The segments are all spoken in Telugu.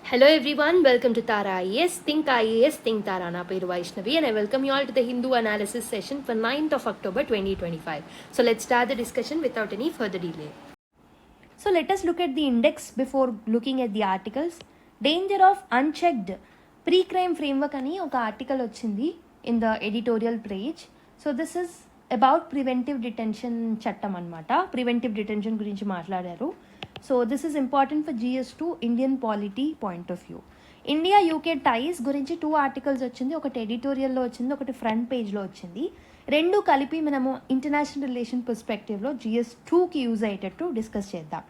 Hello everyone, welcome to Tara IAS, Think IAS, Think Tara. Na peru Vaishnavi and I welcome you all to the Hindu analysis session for 9th of October 2025. So let's start the discussion without any further delay. So let us look at the index before looking at the articles. Danger of unchecked pre-crime framework ani oka article వచ్చింది in the editorial page. So this is about preventive detention చట్టం అన్నమాట. Preventive detention గురించి మాట్లాడారు. So this is important for GS2 Indian polity point of view. India UK ties గురించి 2 ఆర్టికల్స్ వచ్చింది. ఒకటి ఎడిటోరియల్లో వచ్చింది, ఒకటి ఫ్రంట్ పేజ్లో వచ్చింది. రెండు కలిపి మనము ఇంటర్నేషనల్ రిలేషన్ పర్స్పెక్టివ్లో GS2కి యూజ్ అయ్యేటట్టు డిస్కస్ చేద్దాం.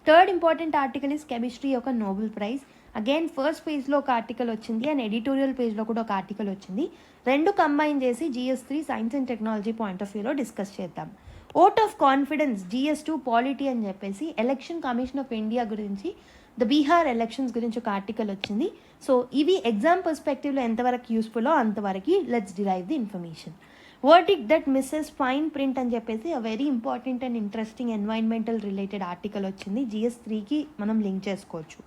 Third important article is chemistry యొక్క నోబెల్ ప్రైజ్. అగైన్ ఫస్ట్ పేజ్లో ఒక ఆర్టికల్ వచ్చింది అండ్ ఎడిటోరియల్ పేజ్లో కూడా ఒక ఆర్టికల్ వచ్చింది. రెండు కంబైన్ చేసి GS3 science and technology point of వ్యూలో డిస్కస్ చేద్దాం. Vote of confidence GS2 polity అని చెప్పేసి ఎలక్షన్ కమిషన్ ఆఫ్ ఇండియా గురించి ద బీహార్ ఎలక్షన్స్ గురించి ఒక ఆర్టికల్ వచ్చింది. సో ఇవి ఎగ్జామ్ పర్స్పెక్టివ్లో ఎంతవరకు యూస్ఫుల్లో అంతవరకు let's derive the information. Verdict that misses fine print అని చెప్పేసి a very important and interesting environmental related article వచ్చింది. GS3కి మనం లింక్ చేసుకోవచ్చు.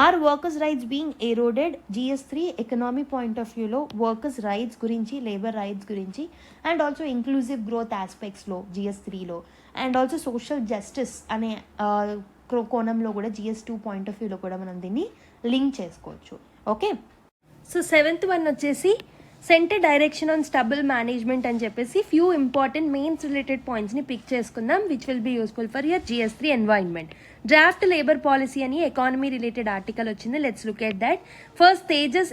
Or workers rights being eroded GS3 economy point of వ్యూలో వర్కర్స్ రైట్స్ గురించి, లేబర్ రైట్స్ గురించి అండ్ ఆల్సో ఇంక్లూజివ్ గ్రోత్ ఆస్పెక్ట్స్లో GS3లో అండ్ ఆల్సో సోషల్ జస్టిస్ అనే కోణంలో కూడా GS2 పాయింట్ ఆఫ్ వ్యూలో కూడా మనం దీన్ని లింక్ చేసుకోవచ్చు. ఓకే, సో 7th వన్ వచ్చేసి centre direction on stubble management అని చెప్పేసి ఫ్యూ ఇంపార్టెంట్ మెయిన్స్ రిలేటెడ్ పాయింట్స్ని పిక్ చేసుకుందాం which will be useful for your GS3 environment. Draft labour policy అని ఎకానమీ రిలేటెడ్ ఆర్టికల్ వచ్చింది. Let's look at that. First Tejas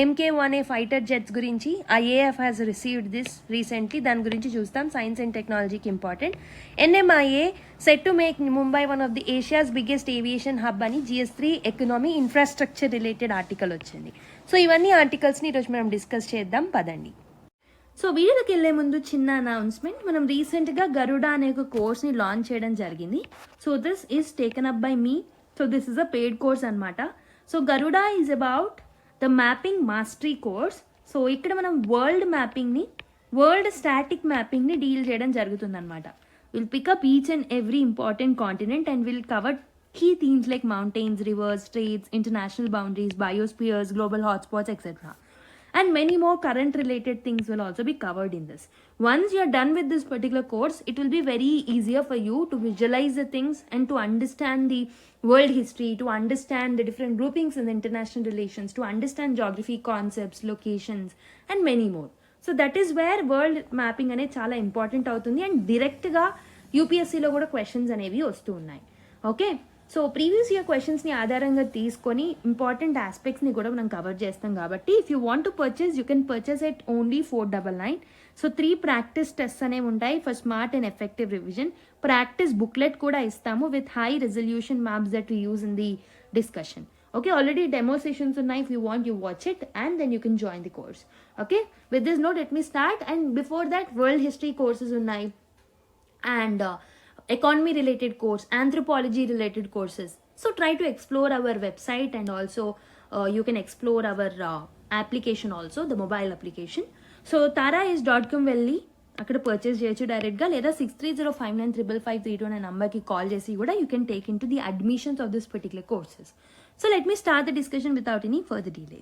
MK1A fighter jets గురించి IAF has received this recently, దాని గురించి చూస్తాం. సైన్స్ అండ్ టెక్నాలజీకి important. NMIA set to make Mumbai one of the Asia's biggest aviation hub అని GS3 economy infrastructure related article వచ్చింది. సో ఇవన్నీ ఆర్టికల్స్ని ఈరోజు మనం డిస్కస్ చేద్దాం, పదండి. సో వీడియోకి వెళ్ళే ముందు చిన్న అనౌన్స్మెంట్. మనం రీసెంట్గా గరుడా అనే ఒక కోర్స్ని లాంచ్ చేయడం జరిగింది. So this is taken up by me. So this is a paid course అనమాట. So Garuda is about the mapping mastery course. So ఇక్కడ మనం వరల్డ్ స్టాటిక్ మ్యాపింగ్ని డీల్ చేయడం జరుగుతుంది అనమాట. Will pick up each and every important continent and will cover key themes like mountains, rivers, straits, international boundaries, biospheres, global hotspots, etc. And many more current related things will also be covered in this. Once you are done with this particular course, it will be very easier for you to visualize the things and to understand the world history, to understand the different groupings in the international relations, to understand geography concepts, locations, and many more. So that is where world mapping ane chala important avutundi and direct ga UPSC lo kuda questions anevi vastu unnai. Okay, so previous year క్వశ్చన్స్ని ఆధారంగా తీసుకొని ఇంపార్టెంట్ ఆస్పెక్ట్స్ని కూడా మనం కవర్ చేస్తాం కాబట్టి if you want to purchase you can purchase at only 499. So 3 practice tests అనేవి ఉంటాయి for smart and effective revision. Practice booklet కూడా ఇస్తాము with high resolution maps that you use in the discussion. Okay, already demo sessions ఉన్నాయి. If you want you watch it and then you can join the course. Okay, with this note let me start. And before that world history courses ఉన్నాయి and economy related course, anthropology related courses. So try to explore our website and also you can explore our application also, the mobile application. So tarais.com వెళ్ళి అక్కడ పర్చేస్ చేయొచ్చు డైరెక్ట్గా, లేదా 63059553 అనే నెంబర్కి కాల్ చేసి కూడా you can take in to the admissions of this particular courses. So let me start the discussion without any further delay.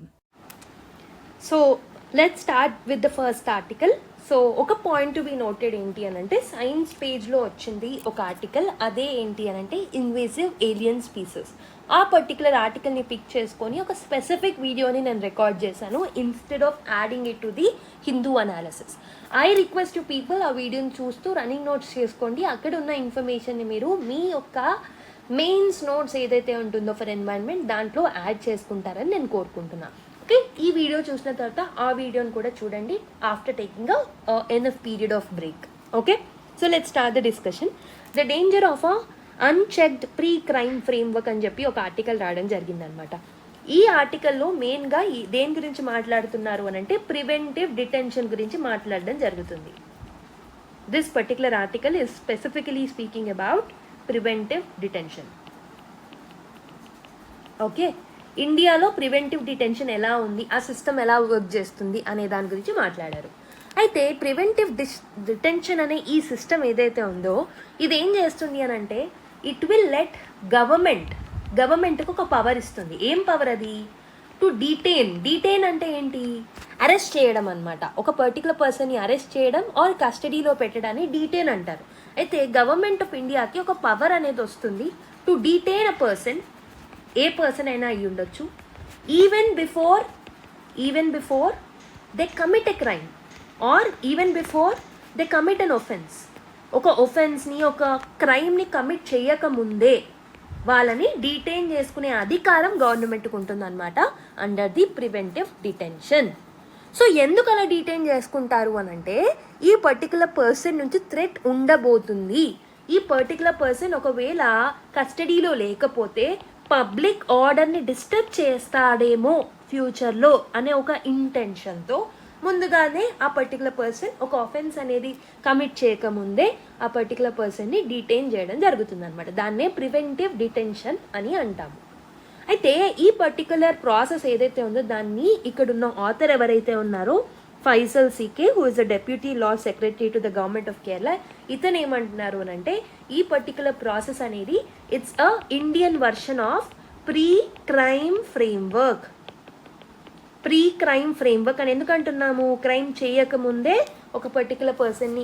So let start with the first article. So ఒక పాయింట్ టు బి నోటెడ్ ఏంటి అని అంటే సైన్స్ పేజ్లో వచ్చింది ఒక ఆర్టికల్. అదే ఏంటి అని అంటే ఇన్వేసివ్ ఏలియన్ స్పీసెస్. ఆ పర్టికులర్ ఆర్టికల్ని పిక్ చేసుకొని ఒక స్పెసిఫిక్ వీడియోని నేను రికార్డ్ చేశాను instead of adding it to the Hindu analysis. I request to people ఆ వీడియోని చూస్తూ రన్నింగ్ నోట్స్ చేసుకోండి. అక్కడ ఉన్న ఇన్ఫర్మేషన్ని మీరు మీ యొక్క మెయిన్స్ నోట్స్ ఏదైతే ఉంటుందో ఫర్ ఎన్వైరన్మెంట్ దాంట్లో యాడ్ చేసుకుంటారని నేను కోరుకుంటున్నాను. ఓకే, ఈ వీడియో చూసిన తర్వాత ఆ వీడియోని కూడా చూడండి after taking enough period of break. Okay, so let's start the discussion. The danger of unchecked pre crime framework అని చెప్పి ఒక ఆర్టికల్ రావడం జరిగిందనమాట. ఈ ఆర్టికల్లో మెయిన్గా దేని గురించి మాట్లాడుతున్నారు అని అంటే ప్రివెంటివ్ డిటెన్షన్ గురించి మాట్లాడడం జరుగుతుంది. This particular article is specifically speaking about preventive detention. Okay, ఇండియాలో ప్రివెంటివ్ డిటెన్షన్ ఎలా ఉంది, ఆ సిస్టమ్ ఎలా వర్క్ చేస్తుంది అనే దాని గురించి మాట్లాడారు. అయితే ప్రివెంటివ్ డిటెన్షన్ అనే ఈ సిస్టమ్ ఏదైతే ఉందో ఇది ఏం చేస్తుంది అని అంటే ఇట్ విల్ లెట్ గవర్నమెంట్ గవర్నమెంట్కి ఒక పవర్ ఇస్తుంది. ఏం పవర్ అది? టు డీటెయిన్ అంటే ఏంటి? అరెస్ట్ చేయడం అనమాట. ఒక పర్టికులర్ పర్సన్ని అరెస్ట్ చేయడం ఆర్ కస్టడీలో పెట్టడాన్ని డీటెయిన్ అంటారు. అయితే గవర్నమెంట్ ఆఫ్ ఇండియాకి ఒక పవర్ అనేది వస్తుంది to detain a person. A person అయినా అయ్యి ఉండొచ్చు, even before they commit a crime are even before they commit an offence. ఒక ఒఫెన్స్ని, ఒక క్రైమ్ని కమిట్ చేయకముందే వాళ్ళని డీటెయిన్ చేసుకునే అధికారం గవర్నమెంట్కి ఉంటుందన్నమాట under the preventive detention. So ఎందుకు అలా డీటెయిన్ చేసుకుంటారు అని అంటే, ఈ పర్టికులర్ పర్సన్ నుంచి థ్రెట్ ఉండబోతుంది, ఈ పర్టికులర్ పర్సన్ ఒకవేళ కస్టడీలో లేకపోతే పబ్లిక్ ఆర్డర్ని డిస్టర్బ్ చేస్తాడేమో ఫ్యూచర్లో అనే ఒక ఇంటెన్షన్తో ముందుగానే ఆ పర్టికులర్ పర్సన్ ఒక ఆఫెన్స్ అనేది కమిట్ చేయకముందే ఆ పర్టికులర్ పర్సన్ని డీటెయిన్ చేయడం జరుగుతుంది అనమాట. దాన్నే ప్రివెంటివ్ డిటెన్షన్ అని అంటాము. అయితే ఈ పర్టికులర్ ప్రాసెస్ ఏదైతే ఉందో దాన్ని ఇక్కడున్న ఆథర్ ఎవరైతే ఉన్నారో Faisal CK, who is the deputy law secretary to the government of Kerala, ఇతను ఏమంటున్నారు అని అంటే, ఈ పర్టికులర్ ప్రాసెస్ అనేది it's a Indian version of pre crime framework అని ఎందుకు అంటున్నాము? క్రైమ్ చేయకముందే ఒక పర్టికులర్ పర్సన్ని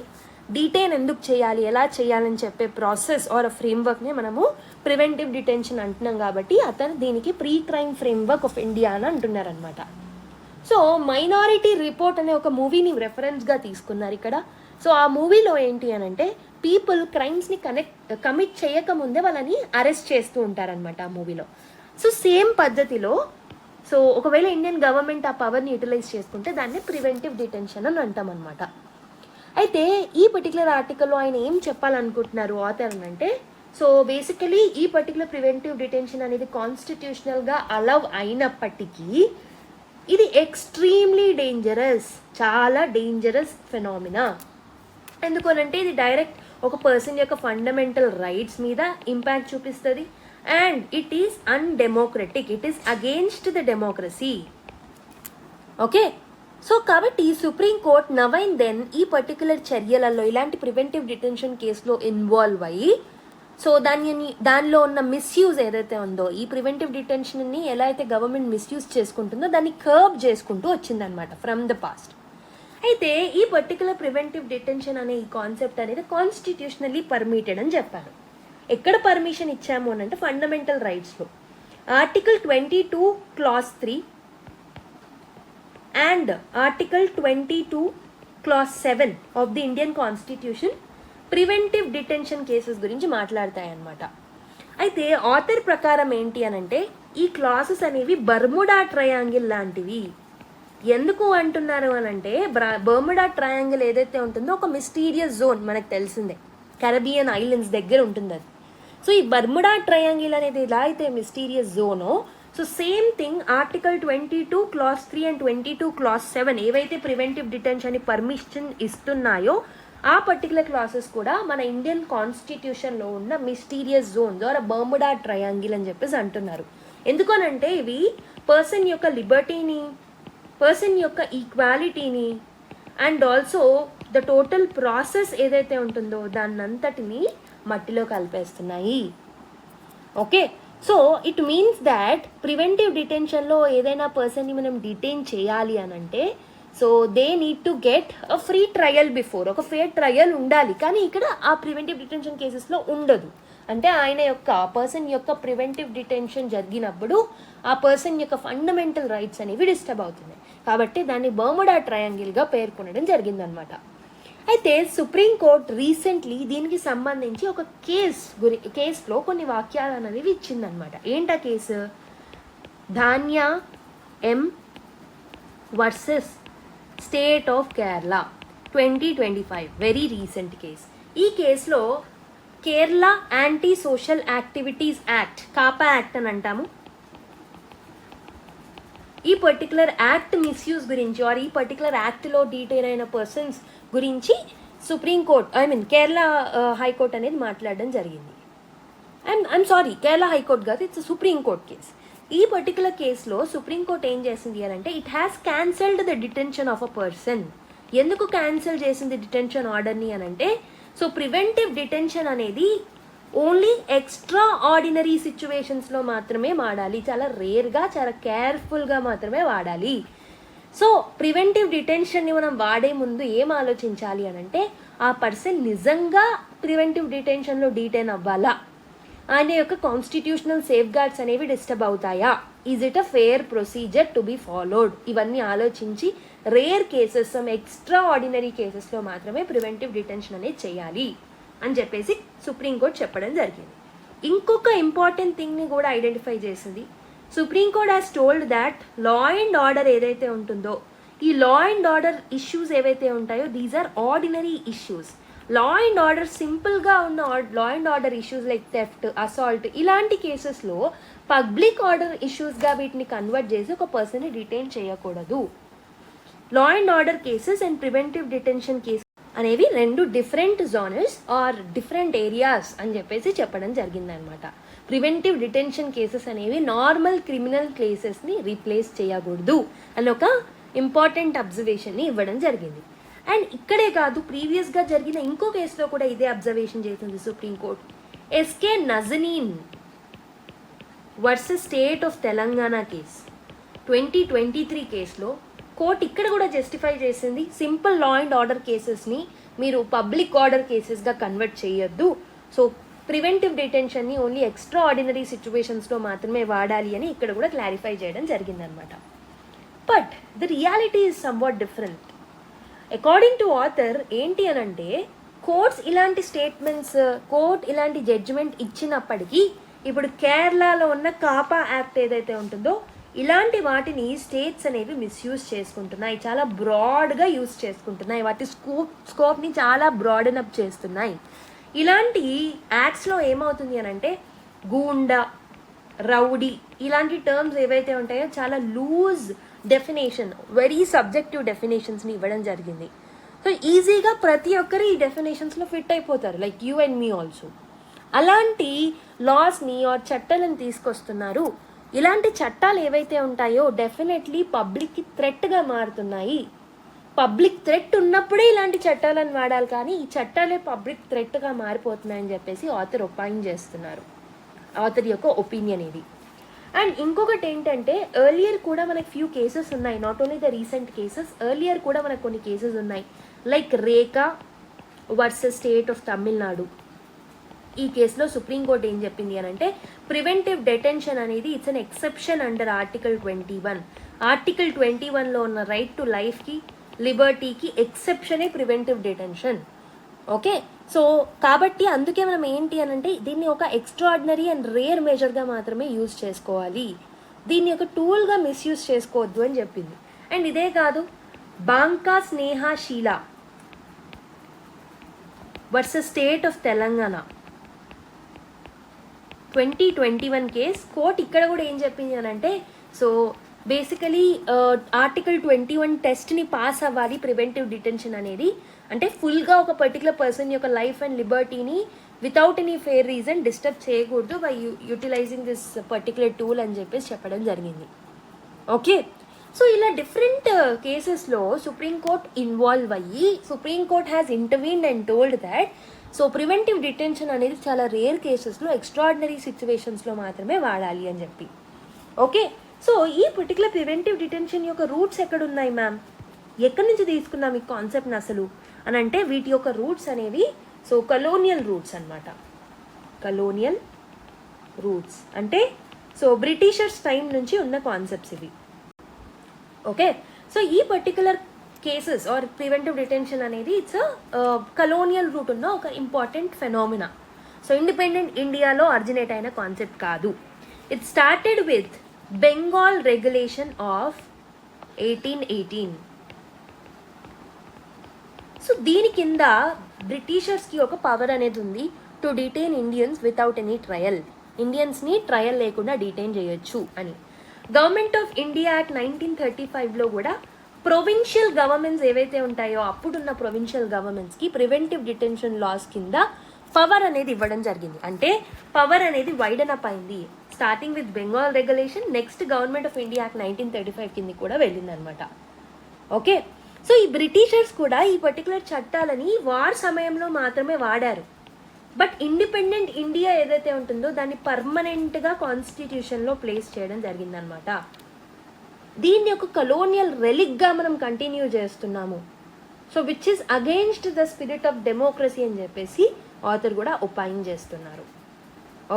డీటెయిన్ ఎందుకు చేయాలి, ఎలా చేయాలని చెప్పే ప్రాసెస్ ఆర్ ఫ్రేమ్వర్క్ని మనము ప్రివెంటివ్ డిటెన్షన్ అంటున్నాం. కాబట్టి అతను దీనికి pre crime framework of India అని అంటున్నారనమాట. సో మైనారిటీ రిపోర్ట్ అనే ఒక మూవీని రెఫరెన్స్గా తీసుకున్నారు ఇక్కడ. సో ఆ మూవీలో ఏంటి అని అంటే, పీపుల్ క్రైమ్స్ని కమిట్ చేయకముందే వాళ్ళని అరెస్ట్ చేస్తూ ఉంటారనమాట ఆ మూవీలో. సో సేమ్ పద్ధతిలో సో ఒకవేళ ఇండియన్ గవర్నమెంట్ ఆ పవర్ని యూటిలైజ్ చేసుకుంటే దాన్ని ప్రివెంటివ్ డిటెన్షన్ అని అంటాం అనమాట. అయితే ఈ పర్టికులర్ ఆర్టికల్లో ఆయన ఏం చెప్పాలనుకుంటున్నారు ఆథర్ అని అంటే, సో బేసికలీ ఈ పర్టికులర్ ప్రివెంటివ్ డిటెన్షన్ అనేది కాన్స్టిట్యూషనల్గా అలౌ అయినప్పటికీ ఇది ఎక్స్ట్రీమ్లీ డేంజరస్, చాలా డేంజరస్ ఫెనామినా. ఎందుకనంటే ఇది డైరెక్ట్ ఒక పర్సన్ యొక్క ఫండమెంటల్ రైట్స్ మీద ఇంపాక్ట్ చూపిస్తుంది and it is undemocratic, it is against the democracy. Okay, so కాబట్టి supreme court now and then ఈ పర్టికులర్ చర్యలలో ఇలాంటి ప్రివెంటివ్ డిటెన్షన్ కేసులో ఇన్వాల్వ్ అయ్యి, సో దానిలో ఉన్న మిస్యూజ్ ఏదైతే ఉందో, ఈ ప్రివెంటివ్ డిటెన్షన్ని ఎలా అయితే గవర్నమెంట్ మిస్యూజ్ చేసుకుంటుందో దాన్ని కర్బ్ చేసుకుంటూ వచ్చిందనమాట ఫ్రమ్ ద పాస్ట్. అయితే ఈ పర్టికులర్ ప్రివెంటివ్ డిటెన్షన్ అనే ఈ కాన్సెప్ట్ అనేది కాన్స్టిట్యూషనల్లీ పర్మిటెడ్ అని చెప్పారు. ఎక్కడ పర్మిషన్ ఇచ్చాము అని అంటే ఫండమెంటల్ రైట్స్లో article 22 clause 3 and article 22 clause 7 of the Indian constitution preventive detention cases గురించి మాట్లాడతాయి అన్నమాట. అయితే ఆథర్ ప్రకారం ఏంటి అని అంటే, ఈ క్లాసెస్ అనేవి బర్ముడా ట్రయాంగిల్ లాంటివి. ఎందుకు అంటున్నారు అని అంటే, బర్ముడా ట్రయాంగిల్ ఏదైతే ఉంటుందో ఒక మిస్టీరియస్ జోన్, మనకు తెలిసిందే కరేబియన్ ఐలాండ్స్ దగ్గర ఉంటుంది అది. సో ఈ బర్ముడా ట్రయాంగిల్ అనేది ఎలా అయితే మిస్టీరియస్ జోనో, so same thing article 22 clause 3 and 22 clause 7 ఏవైతే ప్రివెంటివ్ డిటెన్షన్ పర్మిషన్ ఇస్తున్నాయో ఆ పర్టికులర్ క్లాసెస్ కూడా మన ఇండియన్ కాన్స్టిట్యూషన్లో ఉన్న మిస్టీరియస్ జోన్ ద్వారా బర్ముడా ట్రయాంగిల్ అని చెప్పేసి అంటున్నారు. ఎందుకనంటే ఇవి పర్సన్ యొక్క లిబర్టీని, పర్సన్ యొక్క ఈక్వాలిటీని and also the total process ఏదైతే ఉంటుందో దాన్నంతటిని మట్టిలో కలిపేస్తున్నాయి. Okay, so it means that preventive డిటెన్షన్లో ఏదైనా పర్సన్ని మనం డిటైన్ చేయాలి అని అంటే, so they need to get a free trial before, ఒక ఫేర్ ట్రయల్ ఉండాలి. కానీ ఇక్కడ ఆ ప్రివెంటివ్ డిటెన్షన్ కేసెస్లో ఉండదు. అంటే ఆయన యొక్క పర్సన్ యొక్క ప్రివెంటివ్ డిటెన్షన్ జరిగినప్పుడు ఆ పర్సన్ యొక్క ఫండమెంటల్ రైట్స్ అనేవి డిస్టర్బ్ అవుతున్నాయి. కాబట్టి దాన్ని బర్ముడా ట్రయాంగిల్గా పేర్కొనడం జరిగిందనమాట. అయితే సుప్రీంకోర్టు రీసెంట్లీ దీనికి సంబంధించి ఒక కేసులో కొన్ని వాక్యాలు అనేవి ఇచ్చిందనమాట. ఏంటా case? Dhanya M versus state of Kerala 2025, very recent case. ఈ కేసులో Kerala anti social activities act, KAAPA act అని అంటాము, ఈ పర్టికులర్ యాక్ట్ మిస్యూజ్ గురించి ఆర్ ఈ పర్టికులర్ యాక్ట్లో డీటెయిల్ అయిన పర్సన్స్ గురించి సుప్రీంకోర్టు కేరళ హైకోర్టు అనేది మాట్లాడడం జరిగింది. ఐఎమ్ సారీ, కేరళ హైకోర్టు కాదు, ఇట్స్ సుప్రీంకోర్టు కేసు. ఈ పర్టికులర్ కేసులో సుప్రీంకోర్టు ఏం చేసింది అని అంటే, it has cancelled the detention of a person. ఎందుకు క్యాన్సిల్ చేసింది డిటెన్షన్ ఆర్డర్ని అని అంటే, సో ప్రివెంటివ్ డిటెన్షన్ అనేది ఓన్లీ ఎక్స్ట్రా ఆర్డినరీ సిచ్యువేషన్స్లో మాత్రమే వాడాలి, చాలా రేర్గా చాలా కేర్ఫుల్గా మాత్రమే వాడాలి. సో ప్రివెంటివ్ డిటెన్షన్ని మనం వాడే ముందు ఏం ఆలోచించాలి అని అంటే ఆ పర్సన్ నిజంగా ప్రివెంటివ్ డిటెన్షన్లో డీటైన్ అవ్వాలా, ఆయన యొక్క కాన్స్టిట్యూషనల్ సేఫ్ గార్డ్స్ అనేవి డిస్టర్బ్ అవుతాయా, is it a fair procedure to be followed, ఇవన్నీ ఆలోచించి రేర్ కేసెస్ ఎక్స్ట్రా ఆర్డినరీ కేసెస్లో మాత్రమే ప్రివెంటివ్ డిటెన్షన్ అనేది చేయాలి అని చెప్పేసి సుప్రీంకోర్టు చెప్పడం జరిగింది. ఇంకొక ఇంపార్టెంట్ థింగ్ని కూడా ఐడెంటిఫై చేసింది. Supreme court has told that law and order ఏదైతే ఉంటుందో, ఈ లా అండ్ ఆర్డర్ ఇష్యూస్ ఏవైతే ఉంటాయో these are ordinary issues. Law and order సింపుల్గా ఉన్న law and order issues like theft, assault ఇలాంటి కేసెస్లో పబ్లిక్ ఆర్డర్ ఇష్యూస్గా వీటిని కన్వర్ట్ చేసి ఒక పర్సన్ని డిటైన్ చేయకూడదు. Law and order cases and preventive detention cases అనేవి రెండు different genres or different areas అని చెప్పేసి చెప్పడం జరిగిందనమాట. ప్రివెంటివ్ డిటెన్షన్ కేసెస్ అనేవి నార్మల్ క్రిమినల్ కేసెస్ని రీప్లేస్ చేయకూడదు అని ఒక ఇంపార్టెంట్ అబ్జర్వేషన్ని ఇవ్వడం జరిగింది. అండ్ ఇక్కడే కాదు, ప్రీవియస్గా జరిగిన ఇంకో కేసులో కూడా ఇదే అబ్జర్వేషన్ చేసింది supreme court. SK Nazneen versus state of Telangana case 2023 కేసులో కోర్టు ఇక్కడ కూడా జస్టిఫై చేసింది, సింపుల్ లా అండ్ ఆర్డర్ కేసెస్ని మీరు పబ్లిక్ ఆర్డర్ కేసెస్గా కన్వర్ట్ చేయొద్దు, సో ప్రివెంటివ్ డిటెన్షన్ని ఓన్లీ ఎక్స్ట్రా ఆర్డినరీ సిచ్యువేషన్స్లో మాత్రమే వాడాలి అని ఇక్కడ కూడా క్లారిఫై చేయడం జరిగిందనమాట. But the reality is somewhat different. According to author ఏంటి అని అంటే కోర్ట్స్ ఇలాంటి స్టేట్మెంట్స్, కోర్ట్ ఇలాంటి జడ్జిమెంట్ ఇచ్చినప్పటికీ ఇప్పుడు కేరళలో ఉన్న కాపా యాక్ట్ ఏదైతే ఉంటుందో ఇలాంటి వాటిని స్టేట్స్ అనేవి మిస్యూజ్ చేసుకుంటున్నాయి, చాలా బ్రాడ్గా యూజ్ చేసుకుంటున్నాయి, వాటి స్కోప్ని చాలా బ్రాడన్ అప్ చేస్తున్నాయి. ఇలాంటి యాక్ట్స్లో ఏమవుతుంది అని అంటే గూండా, రౌడీ ఇలాంటి టర్మ్స్ ఏవైతే ఉంటాయో చాలా లూజ్ డెఫినేషన్, వెరీ సబ్జెక్టివ్ డెఫినేషన్స్ని ఇవ్వడం జరిగింది. సో ఈజీగా ప్రతి ఒక్కరు ఈ డెఫినేషన్స్లో ఫిట్ అయిపోతారు, like you and me also. అలాంటి లాస్ని ఆర్ చట్టాలను తీసుకొస్తున్నారు. ఇలాంటి చట్టాలు ఏవైతే ఉంటాయో డెఫినెట్లీ పబ్లిక్కి థ్రెట్గా మారుతున్నాయి. పబ్లిక్ థ్రెట్ ఉన్నప్పుడే ఇలాంటి చట్టాలను వాడాలి, కానీ ఈ చట్టాలే పబ్లిక్ థ్రెట్గా మారిపోతున్నాయని చెప్పేసి ఆథర్ ఒపైన్ చేస్తున్నారు. ఆథర్ యొక్క ఒపీనియన్ ఇది. అండ్ ఇంకొకటి ఏంటంటే ఎర్లియర్ కూడా మనకి ఫ్యూ కేసెస్ ఉన్నాయి, not only the recent cases, earlier కూడా మనకు కొన్ని కేసెస్ ఉన్నాయి, like Rekha versus state of Tamil Nadu. ఈ కేసులో సుప్రీంకోర్టు ఏం చెప్పింది అని అంటే ప్రివెంటివ్ డెటెన్షన్ అనేది it's an exception under article 21. Article 21లో ఉన్న రైట్ టు లైఫ్కి, లిబర్టీకి ఎక్సెప్షనే ప్రివెంటివ్ డిటెన్షన్. ఓకే, సో కాబట్టి అందుకే మనం ఏంటి అని అంటే దీన్ని ఒక ఎక్స్ట్రాడినరీ అండ్ రేర్ మెజర్గా మాత్రమే యూజ్ చేసుకోవాలి, దీన్ని ఒక టూల్గా మిస్యూజ్ చేసుకోవద్దు అని చెప్పింది. అండ్ ఇదే కాదు, Banka Sneha Sheela versus state of Telangana 2021 case court ఇక్కడ కూడా ఏం చెప్పింది అని అంటే సో బేసికలీ ఆర్టికల్ 21 టెస్ట్ని పాస్ అవ్వాలి ప్రివెంటివ్ డిటెన్షన్ అనేది, అంటే ఫుల్గా ఒక పర్టికులర్ పర్సన్ యొక్క లైఫ్ అండ్ లిబర్టీని without any fair reason disturb చేయకూడదు by utilizing this particular tool అని చెప్పేసి చెప్పడం జరిగింది. ఓకే, సో ఇలా డిఫరెంట్ కేసెస్లో సుప్రీంకోర్ట్ ఇన్వాల్వ్ అయ్యి supreme court has intervened and told that so preventive detention అనేది చాలా రేర్ కేసెస్లో ఎక్స్ట్రాడినరీ సిచ్యువేషన్స్లో మాత్రమే వాడాలి అని చెప్పి. ఓకే, సో ఈ పర్టికులర్ ప్రివెంటివ్ డిటెన్షన్ యొక్క రూట్స్ ఎక్కడున్నాయి మ్యామ్, ఎక్కడి నుంచి తీసుకున్నాం ఈ కాన్సెప్ట్ని అసలు అని అంటే వీటి యొక్క రూట్స్ అనేవి సో కలోనియల్ రూట్స్ అనమాట. కలోనియల్ రూట్స్ అంటే సో బ్రిటిషర్స్ టైం నుంచి ఉన్న కాన్సెప్ట్స్ ఇవి. ఓకే, సో ఈ particular cases or preventive detention అనేది ఇట్స్ కలోనియల్ రూట్ ఉన్న ఒక ఇంపార్టెంట్ ఫెనామినా. సో ఇండిపెండెంట్ ఇండియాలో ఆరిజినేట్ అయిన కాన్సెప్ట్ కాదు. It started with Bengal regulation of 1818. So దీని కింద బ్రిటిషర్స్కి ఒక పవర్ అనేది ఉంది to detain Indians without any trial, ఇండియన్స్ని ట్రయల్ లేకుండా డిటైన్ చేయొచ్చు అని. గవర్నమెంట్ ఆఫ్ ఇండియా యాక్ట్ 1935లో కూడా ప్రొవిన్షియల్ గవర్నమెంట్స్ ఏవైతే ఉంటాయో అప్పుడున్న ప్రొవిన్షియల్ గవర్నమెంట్స్కి ప్రివెంటివ్ డిటెన్షన్ లాస్ కింద పవర్ అనేది ఇవ్వడం జరిగింది. అంటే పవర్ అనేది వైడన్ అప్ అయింది, starting with Bengal regulation, next government of India act 1935 కింద కూడా వెళ్ళింది అనమాట. ఓకే, సో ఈ బ్రిటిషర్స్ కూడా ఈ పర్టికులర్ చట్టాలని వార్ సమయంలో మాత్రమే వాడారు, బట్ ఇండిపెండెంట్ ఇండియా ఏదైతే ఉంటుందో దాన్ని పర్మనెంట్గా కాన్స్టిట్యూషన్లో ప్లేస్ చేయడం జరిగిందనమాట. దీన్ని ఒక కలోనియల్ రెలిక్గా మనం కంటిన్యూ చేస్తున్నాము. So which is against the spirit of democracy అని చెప్పేసి ఆథర్ కూడా ఒపైన్ చేస్తున్నారు.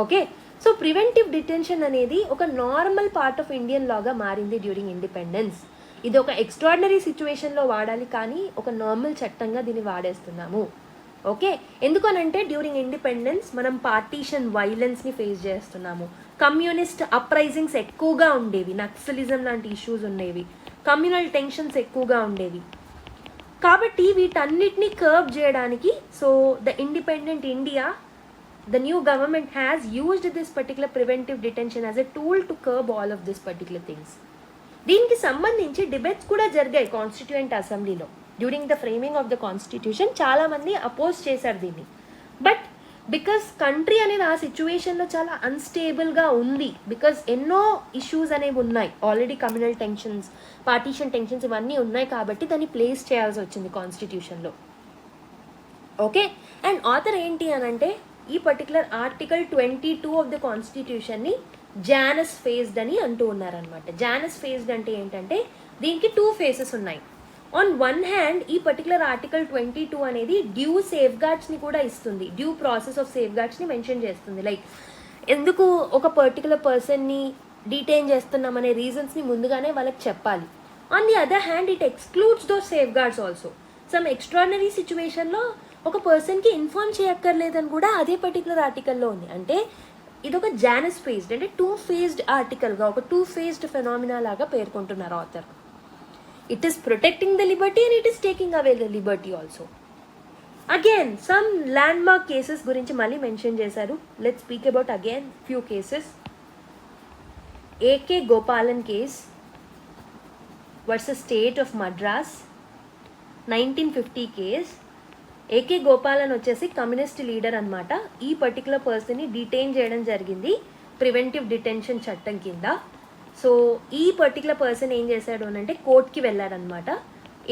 ఓకే, సో ప్రివెంటివ్ డిటెన్షన్ అనేది ఒక నార్మల్ పార్ట్ ఆఫ్ ఇండియన్ లాగా మారింది డ్యూరింగ్ ఇండిపెండెన్స్. ఇది ఒక ఎక్స్ట్రాడినరీ సిచ్యువేషన్లో వాడాలి, కానీ ఒక నార్మల్ చట్టంగా దీన్ని వాడేస్తున్నాము. ఓకే, ఎందుకనంటే డ్యూరింగ్ ఇండిపెండెన్స్ మనం పార్టీషన్ వైలెన్స్ని ఫేస్ చేస్తున్నాము. కమ్యూనిస్ట్ అప్రైజింగ్స్ ఎక్కువగా ఉండేవి, నక్సలిజం లాంటి ఇష్యూస్ ఉండేవి, కమ్యూనల్ టెన్షన్స్ ఎక్కువగా ఉండేవి. కాబట్టి వీటన్నిటిని కర్బ్ చేయడానికి so the independent India, the new government has used this particular preventive detention as a tool to curb all of this particular things. దీనికి సంబంధించి డిబేట్స్ కూడా జరిగాయి కాన్స్టిట్యూయెంట్ అసెంబ్లీలో. During the framing of the constitution చాలామంది అపోజ్ చేశారు దీన్ని. బట్ బికాస్ కంట్రీ అనేది ఆ సిచ్యువేషన్లో చాలా అన్స్టేబుల్గా ఉంది, బికాస్ ఎన్నో ఇష్యూస్ అనేవి ఉన్నాయి, already communal tensions, partition tensions ఇవన్నీ ఉన్నాయి, కాబట్టి దాన్ని ప్లేస్ చేయాల్సి వచ్చింది కాన్స్టిట్యూషన్లో. ఓకే, అండ్ ఆథర్ ఏంటి అని అంటే ఈ పర్టికులర్ ఆర్టికల్ 22 ఆఫ్ ద కాన్స్టిట్యూషన్ని జానస్ ఫేజ్డ్ అని అంటూ ఉన్నారనమాట. జానస్ ఫేజ్డ్ అంటే ఏంటంటే దీనికి 2 ఫేసెస్ ఉన్నాయి. ఆన్ వన్ హ్యాండ్ ఈ పర్టికులర్ ఆర్టికల్ 22 అనేది డ్యూ సేఫ్ గార్డ్స్ని కూడా ఇస్తుంది, డ్యూ ప్రాసెస్ ఆఫ్ సేఫ్ గార్డ్స్ని మెన్షన్ చేస్తుంది. లైక్ ఎందుకు ఒక పర్టికులర్ పర్సన్ని డీటైన్ చేస్తున్నామనే రీజన్స్ని ముందుగానే వాళ్ళకి చెప్పాలి. On the other hand it excludes those safe guards also. Some extraordinary సిచ్యువేషన్లో ఒక పర్సన్కి ఇన్ఫార్మ్ చేయక్కర్లేదని కూడా అదే పర్టికులర్ ఆర్టికల్లో ఉంది. అంటే ఇది ఒక జానస్ ఫేజ్డ్, అంటే 2 ఫేజ్డ్ ఆర్టికల్గా, ఒక 2 ఫేజ్డ్ ఫెనామినా లాగా పేర్కొంటున్నారు author. It is protecting the liberty and it is taking away the liberty also. Again, some landmark cases గురించి మళ్ళీ మెన్షన్ చేశారు. Let's speak about again few cases. A.K. Gopalan case versus State of Madras, 1950 case. A.K. Gopalan వచ్చేసి కమ్యూనిస్ట్ లీడర్ అనమాట. ఈ పర్టికులర్ పర్సన్ని డిటైన్ చేయడం జరిగింది ప్రివెంటివ్ డిటెన్షన్ చట్టం కింద. సో ఈ పర్టికులర్ పర్సన్ ఏం చేశాడు అని అంటే కోర్టుకి వెళ్ళాడనమాట.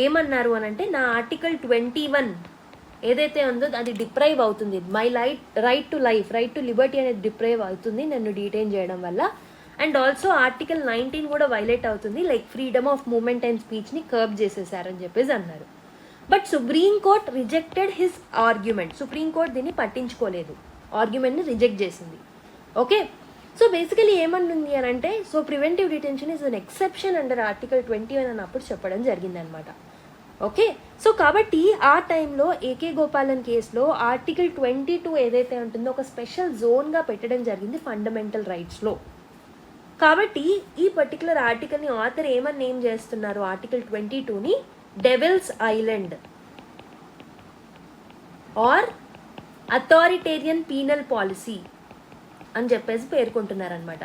ఏమన్నారు అని అంటే నా ఆర్టికల్ 21 ఏదైతే ఉందో అది డిప్రైవ్ అవుతుంది, my right to life, right to Liberty అనేది డిప్రైవ్ అవుతుంది నన్ను డిటైన్ చేయడం వల్ల. అండ్ ఆల్సో ఆర్టికల్ 19 కూడా వైలేట్ అవుతుంది, like freedom of movement and స్పీచ్ని కర్బ్ చేసేసారని చెప్పేసి అన్నారు. But supreme court rejected his argument. Supreme court దీన్ని పట్టించుకోలేదు, ఆర్గ్యుమెంట్ని రిజెక్ట్ చేసింది. ఓకే, సో బేసికలీ ఏమనుంది అని అంటే so preventive detention is an exception under article 21 అని అప్పుడు చెప్పడం జరిగిందనమాట. ఓకే, సో కాబట్టి ఆ టైంలో ఏకే గోపాలన్ కేసులో ఆర్టికల్ 22 ఏదైతే ఉంటుందో ఒక స్పెషల్ జోన్గా పెట్టడం జరిగింది ఫండమెంటల్ రైట్స్లో. కాబట్టి ఈ పర్టికులర్ ఆర్టికల్ని ఆథర్ ఏమని నేమ్ చేస్తున్నారు, ఆర్టికల్ 22ని devil's island or authoritarian penal policy అని చెప్పేసి పేర్కొంటున్నారనమాట.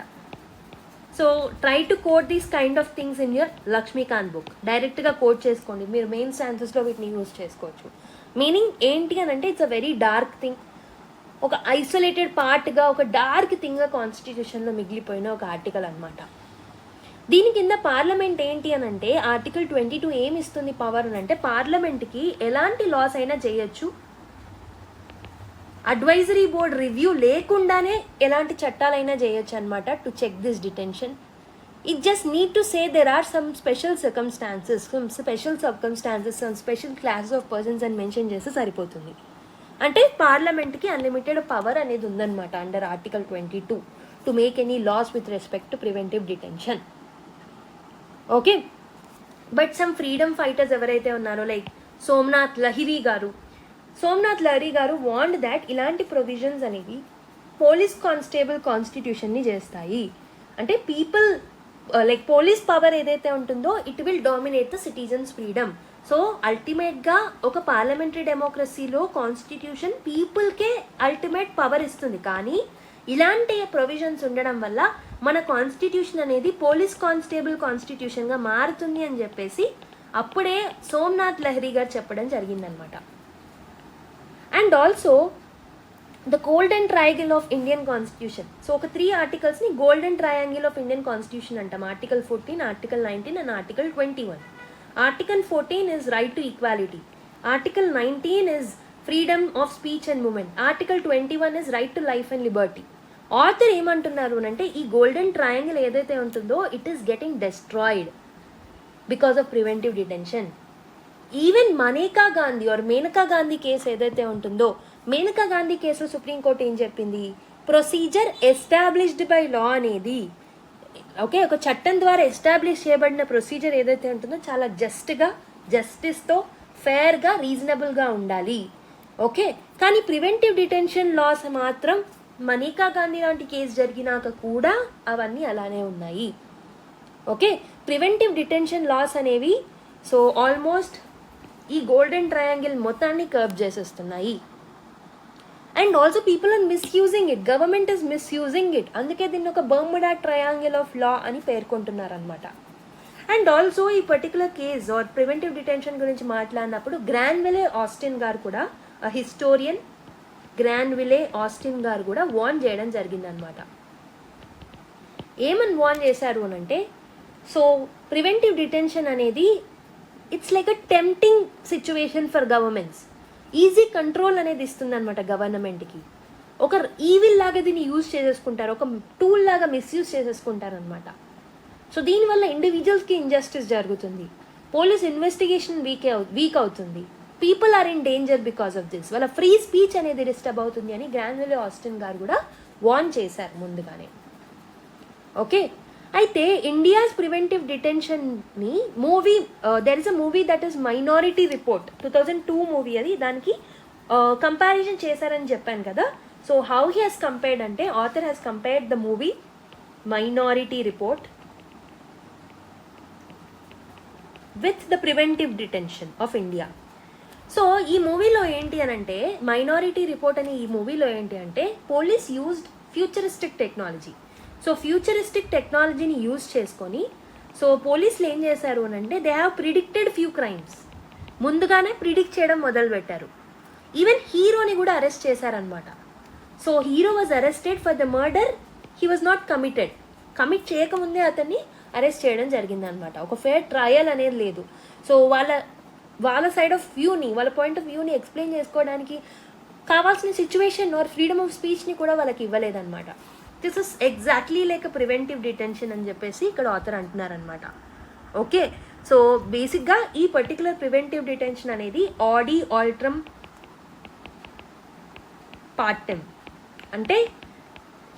So try to quote these kind of things in your Lakshmikanth book. డైరెక్ట్గా కోట్ చేసుకోండి, మీరు మెయిన్ స్టాన్సెస్లో వీటిని యూజ్ చేసుకోవచ్చు. మీనింగ్ ఏంటి అని అంటే it's a very dark thing, ఒక ఐసోలేటెడ్ పార్ట్గా ఒక డార్క్ థింగ్గా కాన్స్టిట్యూషన్లో మిగిలిపోయిన ఒక ఆర్టికల్ అనమాట. దీని కింద పార్లమెంట్ ఏంటి అని అంటే ఆర్టికల్ 22 ఏమి ఇస్తుంది పవర్ అని అంటే పార్లమెంట్కి ఎలాంటి లాస్ అయినా చేయొచ్చు, అడ్వైజరీ బోర్డ్ రివ్యూ లేకుండానే ఎలాంటి చట్టాలైనా చేయొచ్చు అనమాట to check this detention. It just need to say there are some special circumstances, some special classes of persons అని మెన్షన్ చేస్తే సరిపోతుంది. అంటే పార్లమెంట్కి అన్లిమిటెడ్ పవర్ అనేది ఉందన్నమాట under article 22 to make any laws with respect to preventive detention. Okay, but some freedom fighters ఎవరైతే ఉన్నారో లైక్ సోమనాథ్ లహిరి గారు వాండ్ దాట్ ఇలాంటి ప్రొవిజన్స్ అనేవి పోలీస్ కానిస్టేబుల్ కాన్స్టిట్యూషన్ని చేస్తాయి. అంటే పీపుల్ లైక్ పోలీస్ పవర్ ఏదైతే ఉంటుందో it will dominate the citizens freedom. So అల్టిమేట్గా ఒక పార్లమెంటరీ డెమోక్రసీలో కాన్స్టిట్యూషన్ పీపుల్కే అల్టిమేట్ పవర్ ఇస్తుంది, కానీ ఇలాంటి ప్రొవిజన్స్ ఉండడం వల్ల మన కాన్స్టిట్యూషన్ అనేది పోలీస్ కానిస్టేబుల్ కాన్స్టిట్యూషన్గా మారుతుంది అని చెప్పేసి అప్పుడే సోమనాథ్ లహిరి గారు చెప్పడం జరిగిందనమాట. And also the golden triangle of Indian constitution. So ఒక 3 ఆర్టికల్స్ని golden triangle of Indian constitution అంటాం. Article 14, article 19 and article 21. Article 14 is right to equality. Article 19 is freedom of speech and movement. Article 21 is right to life and liberty. Author ఏమంటున్నారు అంటే ఈ గోల్డెన్ ట్రయాంగిల్ ఏదైతే ఉంటుందో it is getting destroyed because of preventive detention. Even Maneka Gandhi are Maneka Gandhi case ఏదైతే ఉంటుందో, మేనకా గాంధీ కేసులో సుప్రీంకోర్టు ఏం చెప్పింది, ప్రొసీజర్ ఎస్టాబ్లిష్డ్ బై లా అనేది, ఓకే, ఒక చట్టం ద్వారా ఎస్టాబ్లిష్ చేయబడిన ప్రొసీజర్ ఏదైతే ఉంటుందో చాలా జస్ట్గా, జస్టిస్తో, ఫేర్గా, రీజనబుల్గా ఉండాలి. ఓకే, కానీ ప్రివెంటివ్ డిటెన్షన్ లాస్ మాత్రం మనేకా గాంధీ లాంటి కేసు జరిగినాక కూడా అవన్నీ అలానే ఉన్నాయి. ఓకే, ప్రివెంటివ్ డిటెన్షన్ లాస్ అనేవి సో ఆల్మోస్ట్ ఈ గోల్డెన్ ట్రయాంగిల్ మొత్తాన్ని కర్బ్ చేసేస్తున్నాయి. And also people are misusing it, government is misusing it. అందుకే దీన్ని ఒక బర్ముడా ట్రయాంగిల్ ఆఫ్ లా అని పేర్కొంటున్నారనమాట. అండ్ ఆల్సో ఈ particular case or preventive detention గురించి మాట్లాడినప్పుడు గ్రాన్విలే ఆస్టిన్ గారు కూడా, హిస్టోరియన్ గ్రాన్విలే ఆస్టిన్ గారు కూడా వార్న్ చేయడం జరిగిందనమాట. ఏమని వార్న్ చేశారు అని అంటే, సో ప్రివెంటివ్ డిటెన్షన్ అనేది it's like a tempting situation for governments. Easy control అనేది ఇస్తుంది అనమాట గవర్నమెంట్కి. ఒక ఈవిల్ లాగా దీన్ని యూజ్ చేసేసుకుంటారు, ఒక టూల్ లాగా మిస్యూజ్ చేసేసుకుంటారు అనమాట. సో దీనివల్ల ఇండివిజువల్స్కి ఇంజస్టిస్ జరుగుతుంది, పోలీస్ ఇన్వెస్టిగేషన్ వీక్ అవుతుంది, people are in danger because of this. వాళ్ళ ఫ్రీ స్పీచ్ అనేది డిస్టర్బ్ అవుతుంది అని గ్రాన్విలే ఆస్టిన్ గారు కూడా వార్న్ చేశారు ముందుగానే. ఓకే, అయితే ఇండియాస్ ప్రివెంటివ్ డిటెన్షన్ని movie, there is a movie that is minority report, 2002 movie అది, దానికి కంపారిజన్ చేశారని చెప్పాను కదా. So how he has compared అంటే, author has compared the movie minority report with the preventive detention of India. So ఈ మూవీలో ఏంటి అని అంటే, మైనారిటీ రిపోర్ట్ అని ఈ మూవీలో ఏంటి అంటే, police used futuristic technology. So futuristic టెక్నాలజీని యూజ్ చేసుకొని సో పోలీసులు ఏం చేశారు అని అంటే, they have predicted few crimes. ముందుగానే ప్రిడిక్ట్ చేయడం మొదలుపెట్టారు. ఈవెన్ హీరోని కూడా అరెస్ట్ చేశారనమాట. So hero was arrested for the murder he was not commit చేయకముందే అతన్ని అరెస్ట్ చేయడం జరిగిందనమాట. ఒక ఫేర్ ట్రయల్ అనేది లేదు. సో వాళ్ళ సైడ్ ఆఫ్ వ్యూని, వాళ్ళ పాయింట్ ఆఫ్ వ్యూని ఎక్స్ప్లెయిన్ చేసుకోవడానికి కావాల్సిన సిచ్యువేషన్ ఆర్ ఫ్రీడమ్ ఆఫ్ స్పీచ్ని కూడా వాళ్ళకి ఇవ్వలేదన్నమాట. This is exactly like preventive detention అని చెప్పేసి ఇక్కడ ఆథర్ అంటున్నారనమాట. ఓకే, సో బేసిక్గా ఈ పర్టికులర్ ప్రివెంటివ్ డిటెన్షన్ అనేది ఆడి ఆల్ట్రమ్ పార్టమ్, అంటే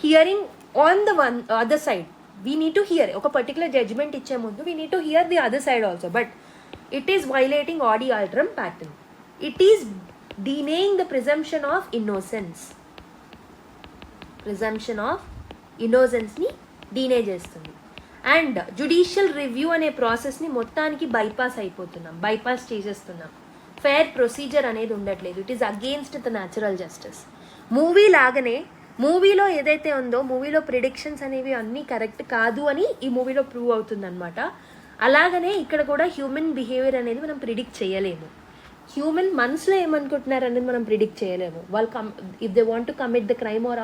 hearing on the other side. We need to hear, ఒక పర్టికులర్ జడ్జ్మెంట్ ఇచ్చే ముందు we need to hear the other side also, but it is violating audi altrum pattern. It is denying the presumption of innocence. Presumption of innocence ni deny చేస్తుంది. అండ్ జుడిషియల్ రివ్యూ అనే ప్రాసెస్ని మొత్తానికి బైపాస్ చేసేస్తున్నాం. ఫేర్ ప్రొసీజర్ అనేది ఉండట్లేదు. It is against the natural justice. Movie లాగానే మూవీలో ఏదైతే ఉందో, మూవీలో ప్రిడిక్షన్స్ అనేవి అన్నీ కరెక్ట్ కాదు అని ఈ మూవీలో ప్రూవ్ అవుతుందన్నమాట. అలాగనే ఇక్కడ కూడా హ్యూమన్ బిహేవియర్ అనేది మనం ప్రిడిక్ట్ చేయలేము. హ్యూమన్ మనసులో ఏమనుకుంటున్నారు అనేది మనం ప్రిడిక్ట్ చేయలేము. వాళ్ళు if they want to commit the crime are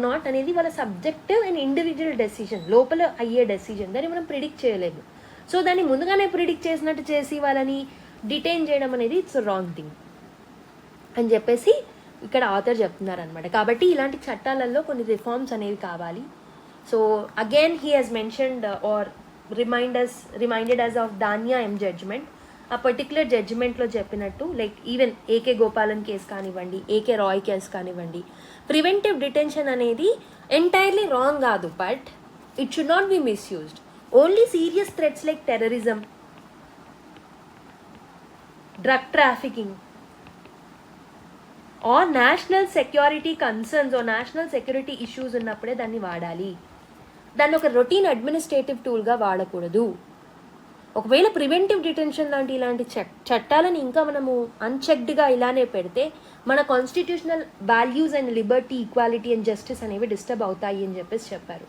not అనేది వాళ్ళ సబ్జెక్టివ్ అండ్ ఇండివిజువల్ డెసిషన్, లోపల అయ్యే డెసిషన్. దాన్ని మనం ప్రిడిక్ట్ చేయలేము. సో దాన్ని ముందుగానే ప్రిడిక్ట్ చేసినట్టు చేసి వాళ్ళని డిటైన్ చేయడం అనేది ఇట్స్ రాంగ్ థింగ్ అని చెప్పేసి ఇక్కడ ఆథర్ చెప్తున్నారనమాట. కాబట్టి ఇలాంటి చట్టాలలో కొన్ని రిఫార్మ్స్ అనేవి కావాలి. So again he has mentioned or reminded as of Dhanya M judgment. ఆ పర్టికులర్ జడ్జ్మెంట్లో చెప్పినట్టు, like even AK Gopalan case కానివ్వండి, ఏకే రాయ్ కేసు కానివ్వండి, ప్రివెంటివ్ డిటెన్షన్ అనేది ఎంటైర్లీ రాంగ్ కాదు, but it should not be misused. Only serious threats like terrorism, drug trafficking or national security concerns or national security issues ఉన్నప్పుడే దాన్ని వాడాలి. దాన్ని ఒక రొటీన్ అడ్మినిస్ట్రేటివ్ టూల్గా వాడకూడదు. ఒకవేళ ప్రివెంటివ్ డిటెన్షన్ లాంటి ఇలాంటి చట్టాలను ఇంకా మనము అన్చెక్డ్గా ఇలానే పెడితే మన constitutional values and Liberty, equality and justice అనేవి డిస్టర్బ్ అవుతాయి అని చెప్పేసి చెప్పారు.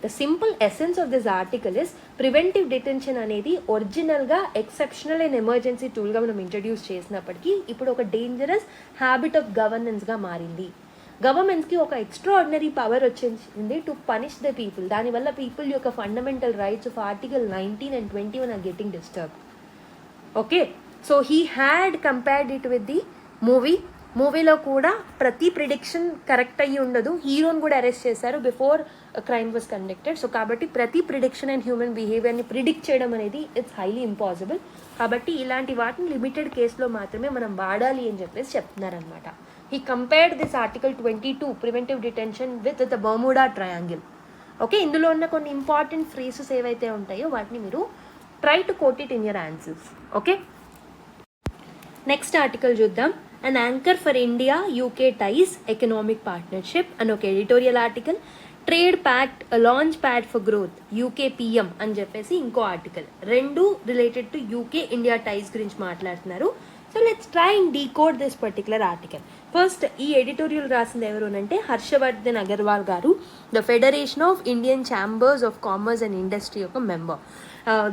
The simple essence of this article is preventive detention అనేది ఒరిజినల్గా ఎక్సెప్షనల్ అండ్ ఎమర్జెన్సీ టూల్గా మనం ఇంట్రడ్యూస్ చేసినప్పటికీ ఇప్పుడు ఒక డేంజరస్ హ్యాబిట్ ఆఫ్ గవర్నెన్స్గా మారింది. గవర్నమెంట్స్కి ఒక ఎక్స్ట్రాఆర్డినరీ పవర్ వచ్చింది టు పనిష్ ద పీపుల్. దానివల్ల పీపుల్ యొక్క fundamental rights of article 19 and 21 are getting disturb. Okay, so he had compared it with the movie మూవీలో కూడా ప్రతి ప్రిడిక్షన్ కరెక్ట్ అయ్యి ఉండదు. హీరోని కూడా అరెస్ట్ చేశారు before crime was conducted. So కాబట్టి ప్రతి ప్రిడిక్షన్ అండ్ హ్యూమన్ బిహేవియర్ని ప్రిడిక్ట్ చేయడం అనేది ఇట్స్ హైలీ ఇంపాసిబుల్. కాబట్టి ఇలాంటి వాటిని లిమిటెడ్ కేసులో మాత్రమే మనం వాడాలి అని చెప్పేసి చెప్తున్నారనమాట. He compared this article 22 preventive detention with the Bermuda triangle. Okay, ఇందులో ఉన్న కొన్ని ఇంపార్టెంట్ ఫ్రేజెస్ ఏవైతే ఉంటాయో వాటిని మీరు try to quote it in your answers. Okay, next article చూద్దాం. An anchor for India UK ties economic partnership అని ఒక editorial article. Trade pact launch pad for growth UK PM అని చెప్పేసి ఇంకో ఆర్టికల్. రెండు related to UK India ties గురించి మాట్లాడుతున్నారు. So let's try and decode this particular article. First ఈ ఎడిటోరియల్ రాసింది ఎవరు అంటే హర్షవర్ధన్ అగర్వాల్ గారు, the federation of Indian chambers of commerce and industry యొక్క member,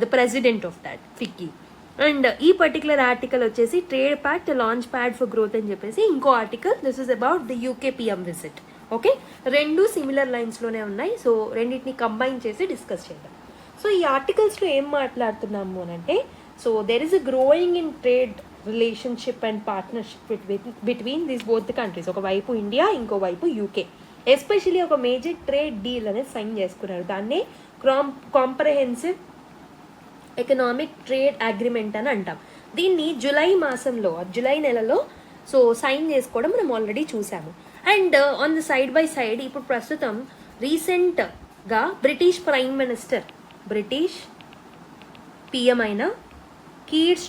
the president of that FICCI. And ఈ పర్టికులర్ ఆర్టికల్ వచ్చేసి trade pact launch pad for growth అని చెప్పేసి ఇంకో article. This is about the UK PM visit. Okay, రెండు సిమిలర్ లైన్స్లోనే ఉన్నాయి. సో రెండింటిని కంబైన్ చేసి డిస్కస్ చేద్దాం. సో ఈ ఆర్టికల్స్లో ఏం మాట్లాడుతున్నాము అని అంటే, so there is a growing in trade relationship and partnership between these both the countries. ఒకవైపు ఇండియా, ఇంకోవైపు యూకే. ఎస్పెషలీ ఒక మేజర్ ట్రేడ్ డీల్ అనేది సైన్ చేసుకున్నారు. దాన్నే కాంప్రహెన్సివ్ ఎకనామిక్ ట్రేడ్ అగ్రిమెంట్ అని అంటాం. దీన్ని జూలై నెలలో సో సైన్ చేసుకోవడం మనం ఆల్రెడీ చూసాము. And on the side by side ఇప్పుడు ప్రస్తుతం రీసెంట్గా British prime minister, British PM అయిన కీర్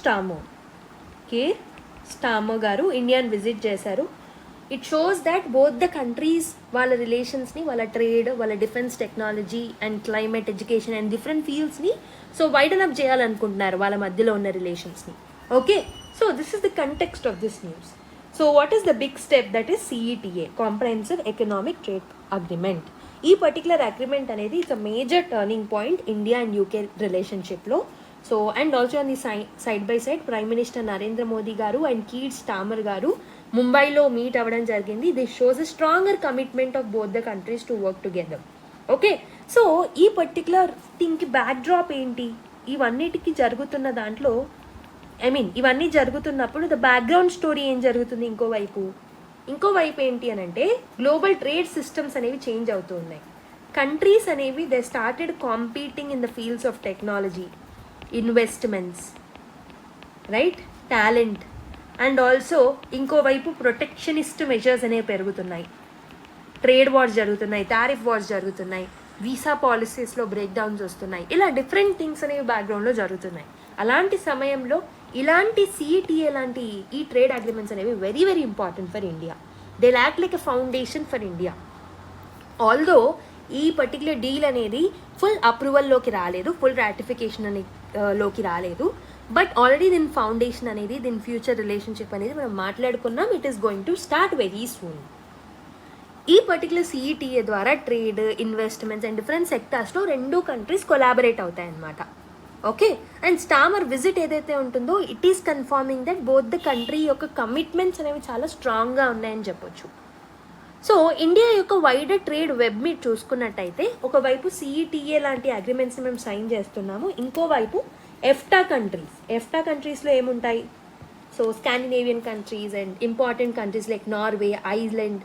స్టార్మర్ గారు ఇండియాని విజిట్ చేశారు. It shows that both the countries వాళ్ళ రిలేషన్స్ని, వాళ్ళ ట్రేడ్, వాళ్ళ defence technology and climate, education and different ఫీల్డ్స్ని సో వైడన్ అప్ చేయాలనుకుంటున్నారు వాళ్ళ మధ్యలో ఉన్న రిలేషన్స్ని. Okay, so this is the context of this news. So what is the big step? That is CETA, comprehensive economic trade agreement. ఈ పర్టికులర్ అగ్రిమెంట్ అనేది it's a major turning point India and UK రిలేషన్షిప్లో. So and also on the side by side prime minister Narendra Modi garu and Keir Starmer garu ముంబైలో మీట్ అవ్వడం జరిగింది. This shows a stronger commitment of both the countries to work together. Okay, so ఈ పర్టికులర్ థింగ్కి బ్యాక్ డ్రాప్ ఏంటి? ఇవన్నిటికి జరుగుతున్న దాంట్లో ఇవన్నీ జరుగుతున్నప్పుడు ద బ్యాక్గ్రౌండ్ స్టోరీ ఏం జరుగుతుంది? ఇంకోవైపు ఏంటి అని అంటే గ్లోబల్ ట్రేడ్ సిస్టమ్స్ అనేవి చేంజ్ అవుతూ ఉన్నాయి. కంట్రీస్ అనేవి they started competing in the fields of technology, investments, right, talent. And also ఇంకోవైపు ప్రొటెక్షనిస్ట్ మెజర్స్ అనేవి పెరుగుతున్నాయి. ట్రేడ్ వార్స్ జరుగుతున్నాయి, టారిఫ్ వార్స్ జరుగుతున్నాయి, వీసా పాలసీస్లో బ్రేక్ డౌన్స్ వస్తున్నాయి. ఇలా డిఫరెంట్ థింగ్స్ అనేవి బ్యాక్గ్రౌండ్లో జరుగుతున్నాయి. అలాంటి సమయంలో ఇలాంటి CETA లాంటి ఈ ట్రేడ్ అగ్రిమెంట్స్ అనేవి very very important for India. They act like a foundation for India. Although ఈ పర్టికులర్ డీల్ అనేది ఫుల్ అప్రూవల్లోకి రాలేదు, ఫుల్ రాటిఫికేషన్ లోకి రాలేదు. బట్ ఆల్రెడీ దీని ఫౌండేషన్ అనేది, దీని ఫ్యూచర్ రిలేషన్షిప్ అనేది మనం మాట్లాడుకున్నాం. It is going to start very soon. ఈ పర్టికులర్ CETA ద్వారా ట్రేడ్, ఇన్వెస్ట్మెంట్స్ అండ్ డిఫరెంట్ సెక్టార్స్లో రెండు కంట్రీస్ కొలాబరేట్ అవుతాయన్నమాట. ఓకే, అండ్ స్టార్మర్ విజిట్ ఏదైతే ఉంటుందో it is confirming that both the country యొక్క కమిట్మెంట్స్ అనేవి చాలా స్ట్రాంగ్గా ఉన్నాయని చెప్పొచ్చు. సో ఇండియా యొక్క వైడర్ ట్రేడ్ వెబ్ మీరు చూసుకున్నట్టయితే ఒకవైపు CETA లాంటి అగ్రిమెంట్స్ని మేము సైన్ చేస్తున్నాము, ఇంకోవైపు ఎఫ్టా కంట్రీస్లో ఏముంటాయి? So Scandinavian countries and important countries like Norway, Iceland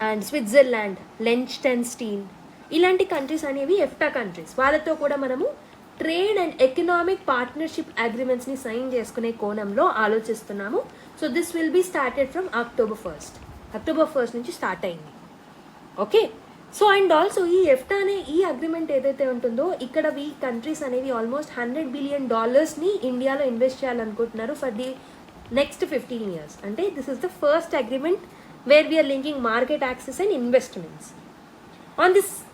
and Switzerland, లెంచ్టెన్స్టీన్, ఇలాంటి కంట్రీస్ అనేవి ఎఫ్టా కంట్రీస్. వాళ్ళతో కూడా మనము trade and economic partnership అగ్రిమెంట్స్ని sign చేసుకునే కోణంలో ఆలోచిస్తున్నాము. So this will be started from October 1 నుంచి స్టార్ట్ అయింది. ఓకే, సో అండ్ ఆల్సో ఈ ఎఫ్టా అనే ఈ అగ్రిమెంట్ ఏదైతే ఉంటుందో ఇక్కడ ఈ కంట్రీస్ అనేవి ఆల్మోస్ట్ $100 బిలియన్ ఇండియాలో ఇన్వెస్ట్ చేయాలనుకుంటున్నారు ఫర్ ది నెక్స్ట్ 15 years. అంటే this is the first agreement where we're linking market access and investments.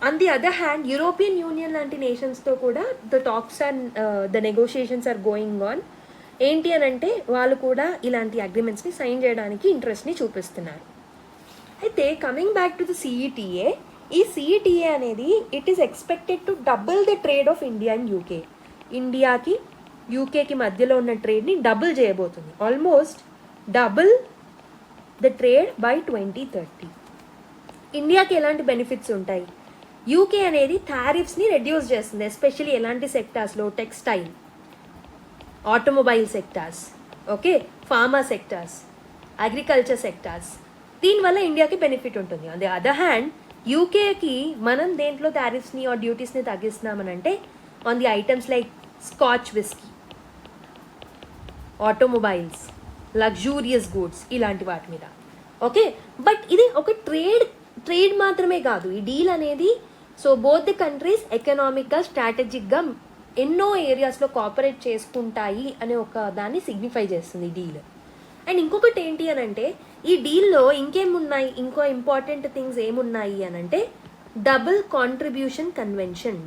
On the other hand, European Union లాంటి నేషన్స్తో కూడా the talks and the negotiations are going on. ఏంటి అని అంటే వాళ్ళు కూడా ఇలాంటి అగ్రిమెంట్స్ని సైన్ చేయడానికి ఇంట్రెస్ట్ని చూపిస్తున్నారు. అయితే coming back to the CETA, ఈ CETA అనేది it is expected to double the trade of India and UK. ఇండియాకి యూకేకి మధ్యలో ఉన్న ట్రేడ్ని డబుల్ చేయబోతుంది, almost double the trade by 2030. ఇండియాకి ఎలాంటి బెనిఫిట్స్ ఉంటాయి? యూకే అనేది టారిఫ్స్ని రెడ్యూస్ చేస్తుంది, ఎస్పెషల్లీ ఎలాంటి సెక్టార్స్లో? Textile, automobile sectors, okay, pharma sectors, agriculture sectors. దీనివల్ల ఇండియాకి బెనిఫిట్ ఉంటుంది. ఆన్ ది అదర్ హ్యాండ్ యూకేకి మనం దేంట్లో టారిఫ్స్ని ఆర్ డ్యూటీస్ని తగ్గిస్తున్నామనంటే on the items like scotch whisky, automobiles, luxurious goods, ఇలాంటి వాటి మీద. ఓకే, బట్ ఇది ఒక ట్రేడ్ మాత్రమే కాదు ఈ డీల్ అనేది. సో బోత్ ది కంట్రీస్ ఎకనామిక్గా స్ట్రాటజిక్గా ఎన్నో ఏరియాస్లో కోఆపరేట్ చేసుకుంటాయి అనే ఒక దాన్ని సిగ్నిఫై చేస్తుంది ఈ డీల్. అండ్ ఇంకొకటి ఏంటి అని అంటే ఈ డీల్లో ఇంకేమున్నాయి, ఇంకో ఇంపార్టెంట్ థింగ్స్ ఏమున్నాయి అని అంటే డబుల్ కాంట్రిబ్యూషన్ కన్వెన్షన్.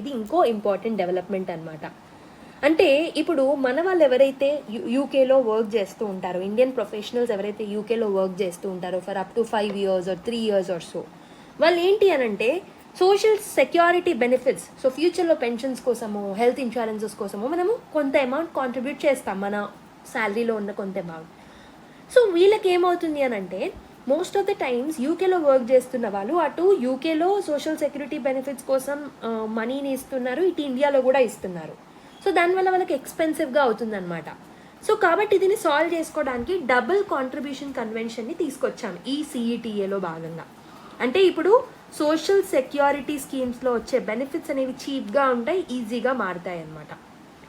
ఇది ఇంకో ఇంపార్టెంట్ డెవలప్మెంట్ అనమాట. అంటే ఇప్పుడు మన వాళ్ళు ఎవరైతే యూకేలో వర్క్ చేస్తూ ఉంటారో, ఇండియన్ ప్రొఫెషనల్స్ ఎవరైతే యూకేలో వర్క్ చేస్తూ ఉంటారో for up to 5 years or 3 years or so, వాళ్ళు ఏంటి అని అంటే సోషల్ సెక్యూరిటీ బెనిఫిట్స్, సో ఫ్యూచర్లో పెన్షన్స్ కోసము, హెల్త్ ఇన్సూరెన్సెస్ కోసము మనము కొంత అమౌంట్ కాంట్రిబ్యూట్ చేస్తాం, మన శాలరీలో ఉన్న కొంత అమౌంట్. సో వీళ్ళకి ఏమవుతుంది అని అంటే మోస్ట్ ఆఫ్ ద టైమ్స్ యూకేలో వర్క్ చేస్తున్న వాళ్ళు అటు యూకేలో సోషల్ సెక్యూరిటీ బెనిఫిట్స్ కోసం మనీని ఇస్తున్నారు, ఇటు ఇండియాలో కూడా ఇస్తున్నారు. సో దానివల్ల వాళ్ళకి ఎక్స్పెన్సివ్గా అవుతుందన్నమాట. సో కాబట్టి దీన్ని సాల్వ్ చేసుకోవడానికి డబుల్ కాంట్రిబ్యూషన్ కన్వెన్షన్ని తీసుకొచ్చాం ఈ సిఈటీఏలో భాగంగా. అంటే ఇప్పుడు సోషల్ సెక్యూరిటీ స్కీమ్స్లో వచ్చే బెనిఫిట్స్ అనేవి చీప్గా ఉంటాయి, ఈజీగా మారుతాయి అన్నమాట.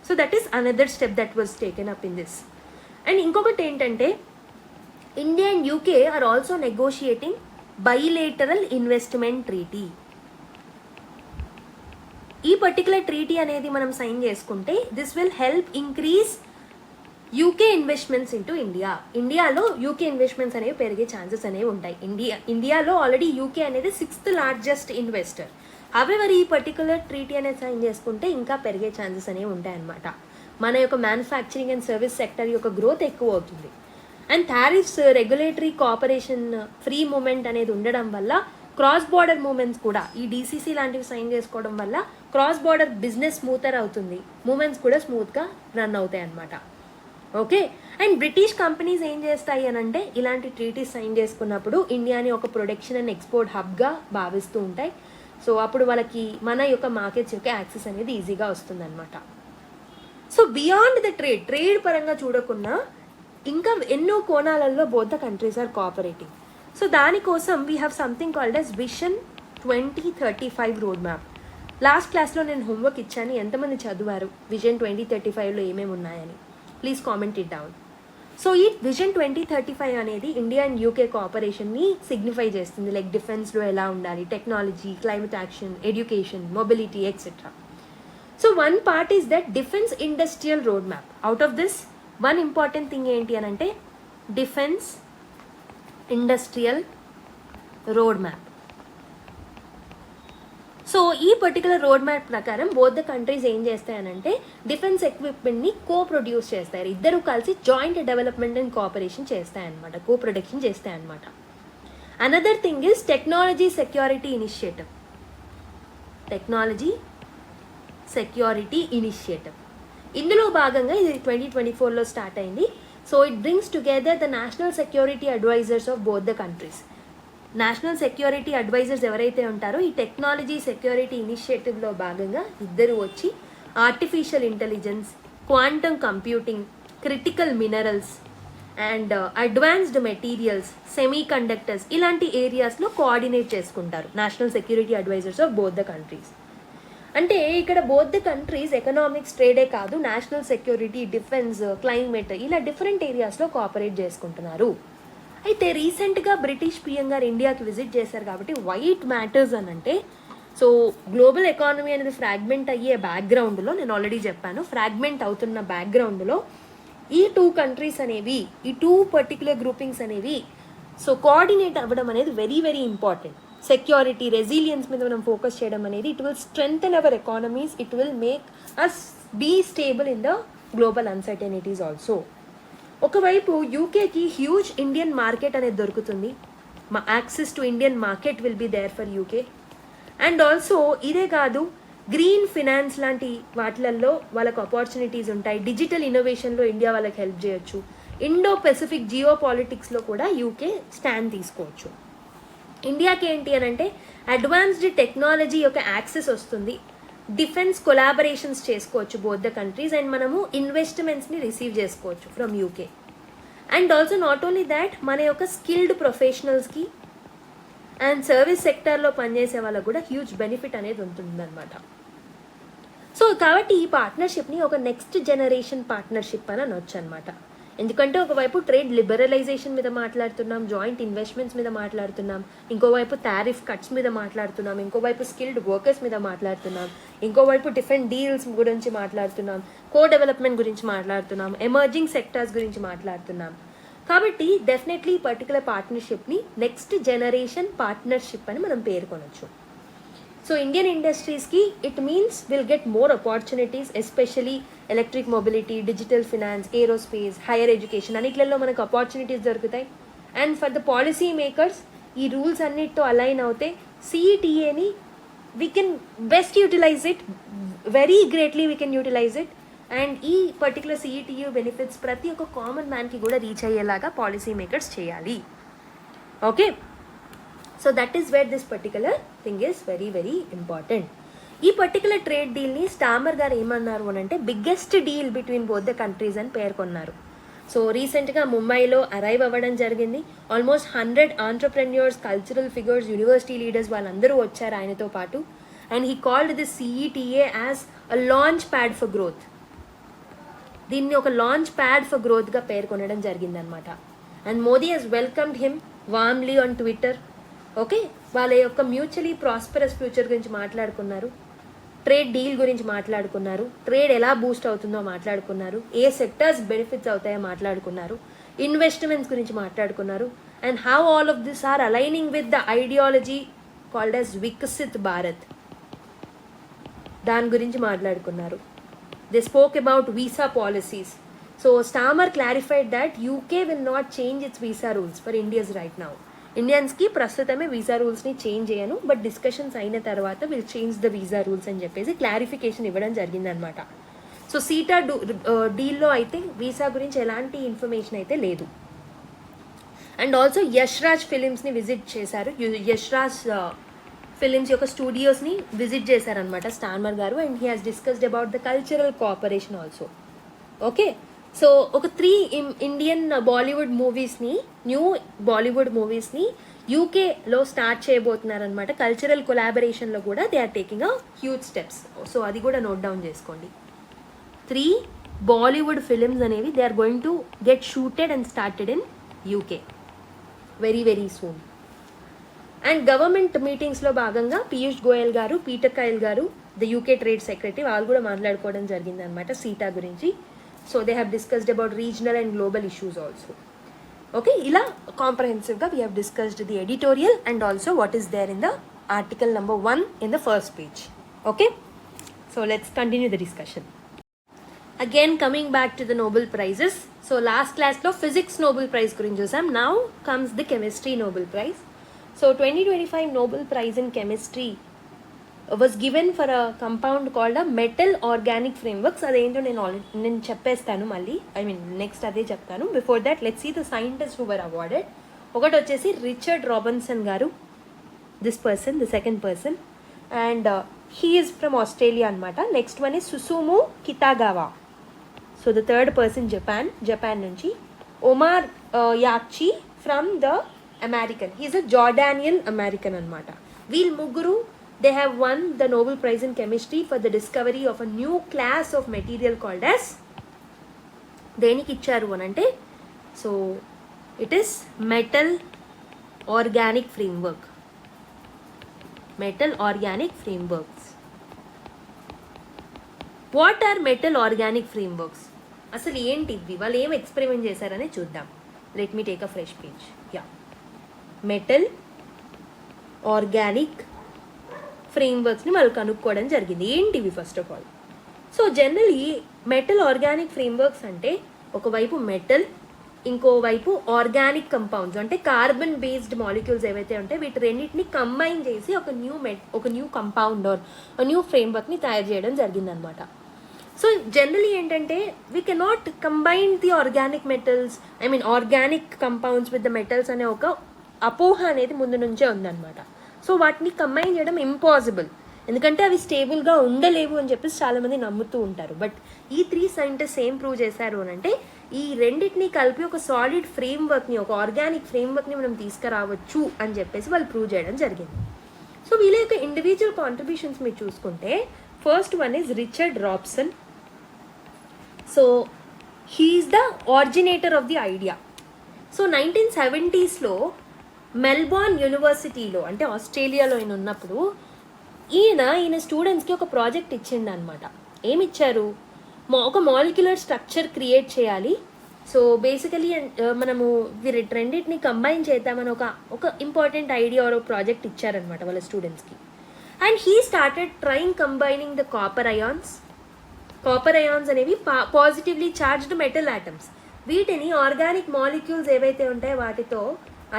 So that is another step that was taken up in this. And ఇంకొకటి ఏంటంటే India and UK or also negotiating bilateral investment treaty. ఈ పర్టికులర్ ట్రీటీ అనేది మనం సైన్ చేసుకుంటే this will help increase UK investments into ఇండియాలో యూకే ఇన్వెస్ట్మెంట్స్ అనేవి పెరిగే ఛాన్సెస్ అనేవి ఉంటాయి. ఇండియాలో ఆల్రెడీ యూకే అనేది 6th largest ఇన్వెస్టర్. హవెవర్ ఈ పర్టికులర్ ట్రీటీ అనేది సైన్ చేసుకుంటే ఇంకా పెరిగే ఛాన్సెస్ అనేవి ఉంటాయి అన్నమాట. మన యొక్క మ్యానుఫ్యాక్చరింగ్ అండ్ సర్వీస్ సెక్టర్ యొక్క గ్రోత్ ఎక్కువ అవుతుంది. And tariffs, regulatory cooperation, free movement అనేది ఉండడం వల్ల క్రాస్ బార్డర్ మూమెంట్స్ కూడా ఈ డీసీసీ లాంటివి సైన్ చేసుకోవడం వల్ల క్రాస్ బార్డర్ బిజినెస్ స్మూతర్ అవుతుంది, మూమెంట్స్ కూడా స్మూత్గా రన్ అవుతాయి అన్నమాట. ఓకే, అండ్ బ్రిటిష్ కంపెనీస్ ఏం చేస్తాయి అని అంటే ఇలాంటి ట్రీటీస్ సైన్ చేసుకున్నప్పుడు ఇండియాని ఒక ప్రొడక్షన్ అండ్ ఎక్స్పోర్ట్ హబ్గా భావిస్తూ ఉంటాయి. సో అప్పుడు వాళ్ళకి మన యొక్క మార్కెట్స్ యొక్క యాక్సెస్ అనేది ఈజీగా వస్తుందన్నమాట. సో బియాండ్ ద ట్రేడ్ పరంగా చూడకుండా ఇంకా ఎన్నో కోణాలలో both the countries are cooperating. So దానికోసం we have something called as vision 2035 road map. Last క్లాస్లో నేను హోంవర్క్ ఇచ్చాను, ఎంతమంది చదివారు విజన్ 2035లో ఏమేమి ఉన్నాయని? Please comment it down. So ఈ విజన్ 2035 అనేది ఇండియా అండ్ యూకే కోఆపరేషన్ని సిగ్నిఫై చేస్తుంది. లైక్ డిఫెన్స్లో ఎలా ఉండాలి, technology, climate action, education, mobility etcetera. So one part is that defence industrial road map. Out of this one important thing ఏంటి అని అంటే defence industrial road map. So ఈ పర్టికులర్ రోడ్ మ్యాప్ ప్రకారం బోత్ ద కంట్రీస్ ఏం చేస్తాయనంటే డిఫెన్స్ ఎక్విప్మెంట్ని ప్రొడ్యూస్ చేస్తారు. ఇద్దరు కలిసి జాయింట్ డెవలప్మెంట్ అండ్ కోఆపరేషన్ చేస్తాయన్నమాట, ప్రొడక్షన్ చేస్తాయన్నమాట. Another thing is technology security initiative. ఇందులో భాగంగా ఇది 2024లో స్టార్ట్ అయింది. So it brings together the national security advisers of both the countries. National security advisers ఎవరైతే ఉంటారో ఈ టెక్నాలజీ సెక్యూరిటీ ఇనిషియేటివ్లో భాగంగా ఇద్దరు వచ్చి artificial intelligence, quantum computing, critical minerals and advanced materials, semiconductors ఇలాంటి ఏరియాస్లో కోఆర్డినేట్ చేసుకుంటారు national security advisers of both the countries. అంటే ఇక్కడ బోత్ ద కంట్రీస్ ఎకనామిక్స్, ట్రేడే కాదు, నేషనల్ సెక్యూరిటీ, డిఫెన్స్, క్లైమేట్ ఇలా డిఫరెంట్ ఏరియాస్లో కోఆపరేట్ చేసుకుంటున్నారు. అయితే రీసెంట్గా బ్రిటిష్ పిఎం గారు ఇండియాకి విజిట్ చేశారు కాబట్టి వై ఇట్ మ్యాటర్స్ అని అంటే సో గ్లోబల్ ఎకానమీ అనేది ఫ్రాగ్మెంట్ అయ్యే బ్యాక్గ్రౌండ్లో, నేను ఆల్రెడీ చెప్పాను, ఫ్రాగ్మెంట్ అవుతున్న బ్యాక్గ్రౌండ్లో ఈ 2 కంట్రీస్ అనేవి, ఈ 2 పర్టికులర్ గ్రూపింగ్స్ అనేవి సో కోఆర్డినేట్ అవ్వడం అనేది very very important. Security, resilience మీద మనం ఫోకస్ చేయడం అనేది it will strengthen our economies, it will make us be stable in the global uncertainties also. ఒకవైపు యూకేకి హ్యూజ్ ఇండియన్ మార్కెట్ అనేది దొరుకుతుంది, more access to Indian market will be there for UK. And also ఇదే కాదు, గ్రీన్ ఫినాన్స్ లాంటి వాటిలలో వాళ్ళకు ఆపర్చునిటీస్ ఉంటాయి. డిజిటల్ ఇన్నోవేషన్లో ఇండియా వాళ్ళకి హెల్ప్ చేయొచ్చు. ఇండో పెసిఫిక్ జియో పాలిటిక్స్లో కూడా యూకే స్టాండ్ తీసుకోవచ్చు. ఇండియాకి ఏంటి అని అంటే అడ్వాన్స్డ్ టెక్నాలజీ యొక్క యాక్సెస్ వస్తుంది, డిఫెన్స్ కొలాబరేషన్స్ చేసుకోవచ్చు బోత్ ద కంట్రీస్, అండ్ మనము ఇన్వెస్ట్మెంట్స్ని రిసీవ్ చేసుకోవచ్చు from UK. And also not only that, మన యొక్క స్కిల్డ్ ప్రొఫెషనల్స్కి అండ్ సర్వీస్ సెక్టార్లో పనిచేసే వాళ్ళకు కూడా హ్యూజ్ బెనిఫిట్ అనేది ఉంటుందన్నమాట. సో కాబట్టి ఈ పార్ట్నర్షిప్ని ఒక నెక్స్ట్ జనరేషన్ పార్ట్నర్షిప్ అని అనొచ్చు అనమాట. ఎందుకంటే ఒకవైపు ట్రేడ్ లిబరలైజేషన్ మీద మాట్లాడుతున్నాం, జాయింట్ ఇన్వెస్ట్మెంట్స్ మీద మాట్లాడుతున్నాం, ఇంకోవైపు టారిఫ్ కట్స్ మీద మాట్లాడుతున్నాం, ఇంకోవైపు స్కిల్డ్ వర్కర్స్ మీద మాట్లాడుతున్నాం, ఇంకోవైపు డిఫరెంట్ డీల్స్ గురించి మాట్లాడుతున్నాం, కో డెవలప్మెంట్ గురించి మాట్లాడుతున్నాం, ఎమర్జింగ్ సెక్టార్స్ గురించి మాట్లాడుతున్నాం. కాబట్టి డెఫినెట్లీ ఈ పర్టికులర్ పార్ట్నర్షిప్ని నెక్స్ట్ జనరేషన్ పార్ట్నర్షిప్ అని మనం పేర్కొనొచ్చు. సో ఇండియన్ ఇండస్ట్రీస్కి it means will get more opportunities, especially electric mobility, digital finance, aerospace, higher education అన్నిట్లలో మనకు ఆపర్చునిటీస్ దొరుకుతాయి. And for the policy makers ఈ రూల్స్ అన్నిటితో అలైన్ అవుతే సిఈటిఏని we can best utilise it, very greatly we can utilise it. And ఈ పర్టికులర్ సిఈటియూ బెనిఫిట్స్ ప్రతి ఒక్క కామన్ మ్యాన్కి కూడా రీచ్ అయ్యేలాగా పాలసీ మేకర్స్ చేయాలి. Okay, so that is where this particular thing is very very important. ఈ పర్టికులర్ ట్రేడ్ డీల్ని స్టామర్ గారు ఏమన్నారు అని అంటే biggest deal between both the countries అని పేర్కొన్నారు. సో రీసెంట్గా ముంబైలో అరైవ్ అవ్వడం జరిగింది. Almost 100 entrepreneurs, cultural figures, university leaders వాళ్ళందరూ వచ్చారు ఆయనతో పాటు. And he called this CETA as a launch pad for growth. దీన్ని ఒక లాంచ్ ప్యాడ్ ఫర్ గ్రోత్గా పేర్కొనడం జరిగిందనమాట. And Modi has welcomed him warmly on Twitter. Okay, వాళ్ళ యొక్క మ్యూచువలీ ప్రాస్పరస్ ఫ్యూచర్ గురించి మాట్లాడుకున్నారు, ట్రేడ్ డీల్ గురించి మాట్లాడుకున్నారు, ట్రేడ్ ఎలా బూస్ట్ అవుతుందో మాట్లాడుకున్నారు, ఏ సెక్టర్స్ బెనిఫిట్స్ అవుతాయో మాట్లాడుకున్నారు, ఇన్వెస్ట్మెంట్స్ గురించి మాట్లాడుకున్నారు. And how all of this are aligning with the ideology called as Viksit Bharat, దాని గురించి మాట్లాడుకున్నారు. They spoke about visa policies. So Starmer clarified that UK will not change its visa rules for Indians right now. ఇండియన్స్కి ప్రస్తుతమే వీసా రూల్స్ని చేంజ్ చేయను, బట్ డిస్కషన్స్ అయిన తర్వాత will change the visa rules అని చెప్పేసి క్లారిఫికేషన్ ఇవ్వడం జరిగిందనమాట. సో సీటా డీల్లో అయితే వీసా గురించి ఎలాంటి ఇన్ఫర్మేషన్ అయితే లేదు. అండ్ ఆల్సో యష్రాజ్ ఫిలిమ్స్ని విజిట్ చేశారు. యష్రాజ్ ఫిలిమ్స్ యొక్క స్టూడియోస్ని విజిట్ చేశారనమాట స్టార్మర్ గారు. And he has discussed about the cultural cooperation also. Okay, so ఒక 3 ఇండియన్ బాలీవుడ్ మూవీస్ని, న్యూ బాలీవుడ్ మూవీస్ని యూకేలో స్టార్ట్ చేయబోతున్నారనమాట. కల్చరల్ కొలాబరేషన్లో కూడా they are taking a huge steps. So అది కూడా నోట్ డౌన్ చేసుకోండి. 3 బాలీవుడ్ ఫిలిమ్స్ అనేవి they are going to get shooted and started in UK very very soon. And government మీటింగ్స్లో భాగంగా Piyush Goyal garu, Peter Kyle garu, the UK trade secretary, వాళ్ళు కూడా మాట్లాడుకోవడం జరిగిందనమాట సీటా గురించి. So they have discussed about regional and global issues also. Okay, ఇలా కాంప్రహెన్సివ్గా we have discussed the editorial and also what is there in the article number 1 in the first page. Okay, so let's continue the discussion. Again coming back to the Nobel prizes. So last క్లాస్లో ఫిజిక్స్ నోబెల్ ప్రైజ్ గురించి చూసాం. Now comes the chemistry Nobel prize. So 2025 Nobel Prize in Chemistry was given for a compound called a metal organic frameworks. అదేంటో నేను చెప్పేస్తాను మళ్ళీ, నెక్స్ట్ అదే చెప్తాను. Before that let's see the scientist who were awarded. ఒకటి వచ్చేసి Richard Robinson garu, this person, the second person, and he is from Australia అనమాట. Next one is Susumu Kitagawa. So the third person Japan నుంచి. ఒమార్ యాక్చి from the American. He is a Jordanian American అనమాట. వీళ్ళు ముగ్గురు they have won the Nobel Prize in Chemistry for the discovery of a new class of material called as, దేనికి ఇచ్చారు అని అంటే, so it is metal organic framework. Metal organic frameworks. What are metal organic frameworks? అసలు ఏంటి ఇవి, వాళ్ళు ఏం ఎక్స్పెరిమెంట్ చేశారని చూద్దాం. Let me take a fresh page. Yeah, metal organic ఫ్రేమ్వర్క్స్ని వాళ్ళు కనుక్కోవడం జరిగింది. ఏంటివి first of all? So generally metal organic frameworks అంటే ఒకవైపు మెటల్, ఇంకోవైపు ఆర్గానిక్ కంపౌండ్స్ అంటే కార్బన్ బేస్డ్ మాలిక్యూల్స్ ఏవైతే ఉంటాయో వీటి రెండింటిని కంబైన్ చేసి ఒక న్యూ కంపౌండ్ ఆర్ న్యూ ఫ్రేమ్వర్క్ని తయారు చేయడం జరిగిందనమాట. సో జనరలీ ఏంటంటే we cannot combine the organic metals, organic compounds with the metals అనే ఒక అపోహ అనేది ముందు నుంచే ఉందన్నమాట. సో వాటిని కంబైన్ చేయడం ఇంపాసిబుల్. ఎందుకంటే అవి స్టేబుల్గా ఉండలేవు అని చెప్పేసి చాలామంది నమ్ముతూ ఉంటారు. బట్ ఈ 3 సైంటిస్ట్ ఏం ప్రూవ్ చేశారు అని అంటే ఈ రెండింటిని కలిపి ఒక సాలిడ్ ఫ్రేమ్వర్క్ని, ఒక ఆర్గానిక్ ఫ్రేమ్వర్క్ని మనం తీసుకురావచ్చు అని చెప్పేసి వాళ్ళు ప్రూవ్ చేయడం జరిగింది. సో వీళ్ళ యొక్క ఇండివిజువల్ కాంట్రిబ్యూషన్స్ మీరు చూసుకుంటే first one is Richard Robeson. So he is the originator of the idea. So 1970s Melbourne యూనివర్సిటీలో, అంటే ఆస్ట్రేలియాలో ఈయన ఉన్నప్పుడు ఈయన స్టూడెంట్స్కి ఒక ప్రాజెక్ట్ ఇచ్చిండు అనమాట. ఏమిచ్చారు, ఒక మాలిక్యులర్ స్ట్రక్చర్ క్రియేట్ చేయాలి. సో బేసికలీ మనము రెండింటిని కంబైన్ చేద్దామని ఒక ఇంపార్టెంట్ ఐడియా ఆర్ ప్రాజెక్ట్ ఇచ్చారనమాట వాళ్ళ స్టూడెంట్స్కి. And he started trying combining the copper ions అనేవి పాజిటివ్లీ చార్జ్డ్ మెటల్ ఆటమ్స్. వీటిని ఆర్గానిక్ మాలిక్యూల్స్ ఏవైతే ఉంటాయో వాటితో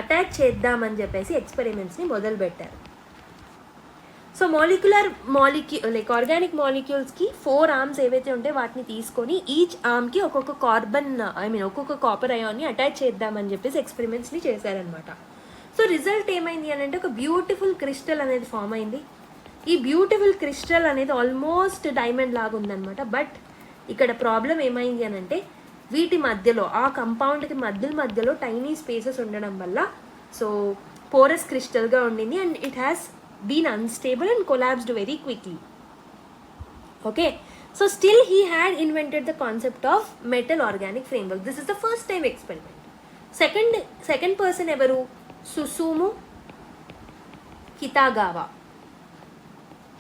అటాచ్ చేద్దామని చెప్పేసి ఎక్స్పెరిమెంట్స్ని మొదలుపెట్టారు. సో ఆర్గానిక్ మాలిక్యూల్స్కి 4 ఆర్మ్స్ ఏవైతే ఉంటాయో వాటిని తీసుకొని ఈచ్ ఆర్మ్కి ఒక్కొక్క కాపర్ అయాన్ని అటాచ్ చేద్దామని చెప్పేసి ఎక్స్పెరిమెంట్స్ని చేశారనమాట. సో రిజల్ట్ ఏమైంది అని అంటే ఒక బ్యూటిఫుల్ క్రిస్టల్ అనేది ఫామ్ అయింది. ఈ బ్యూటిఫుల్ క్రిస్టల్ అనేది ఆల్మోస్ట్ డైమండ్ లాగా ఉందన్నమాట. బట్ ఇక్కడ ప్రాబ్లం ఏమైంది అని అంటే వీటి మధ్యలో, ఆ కంపౌండ్కి మధ్యలో టైనీ స్పేసెస్ ఉండడం వల్ల సో పోరస్ క్రిస్టల్గా ఉండింది. And it has been unstable and collapsed very quickly. Okay, so still he had invented the concept of metal organic framework. This is the first time experiment. Second person evaru, Susumu Kitagawa.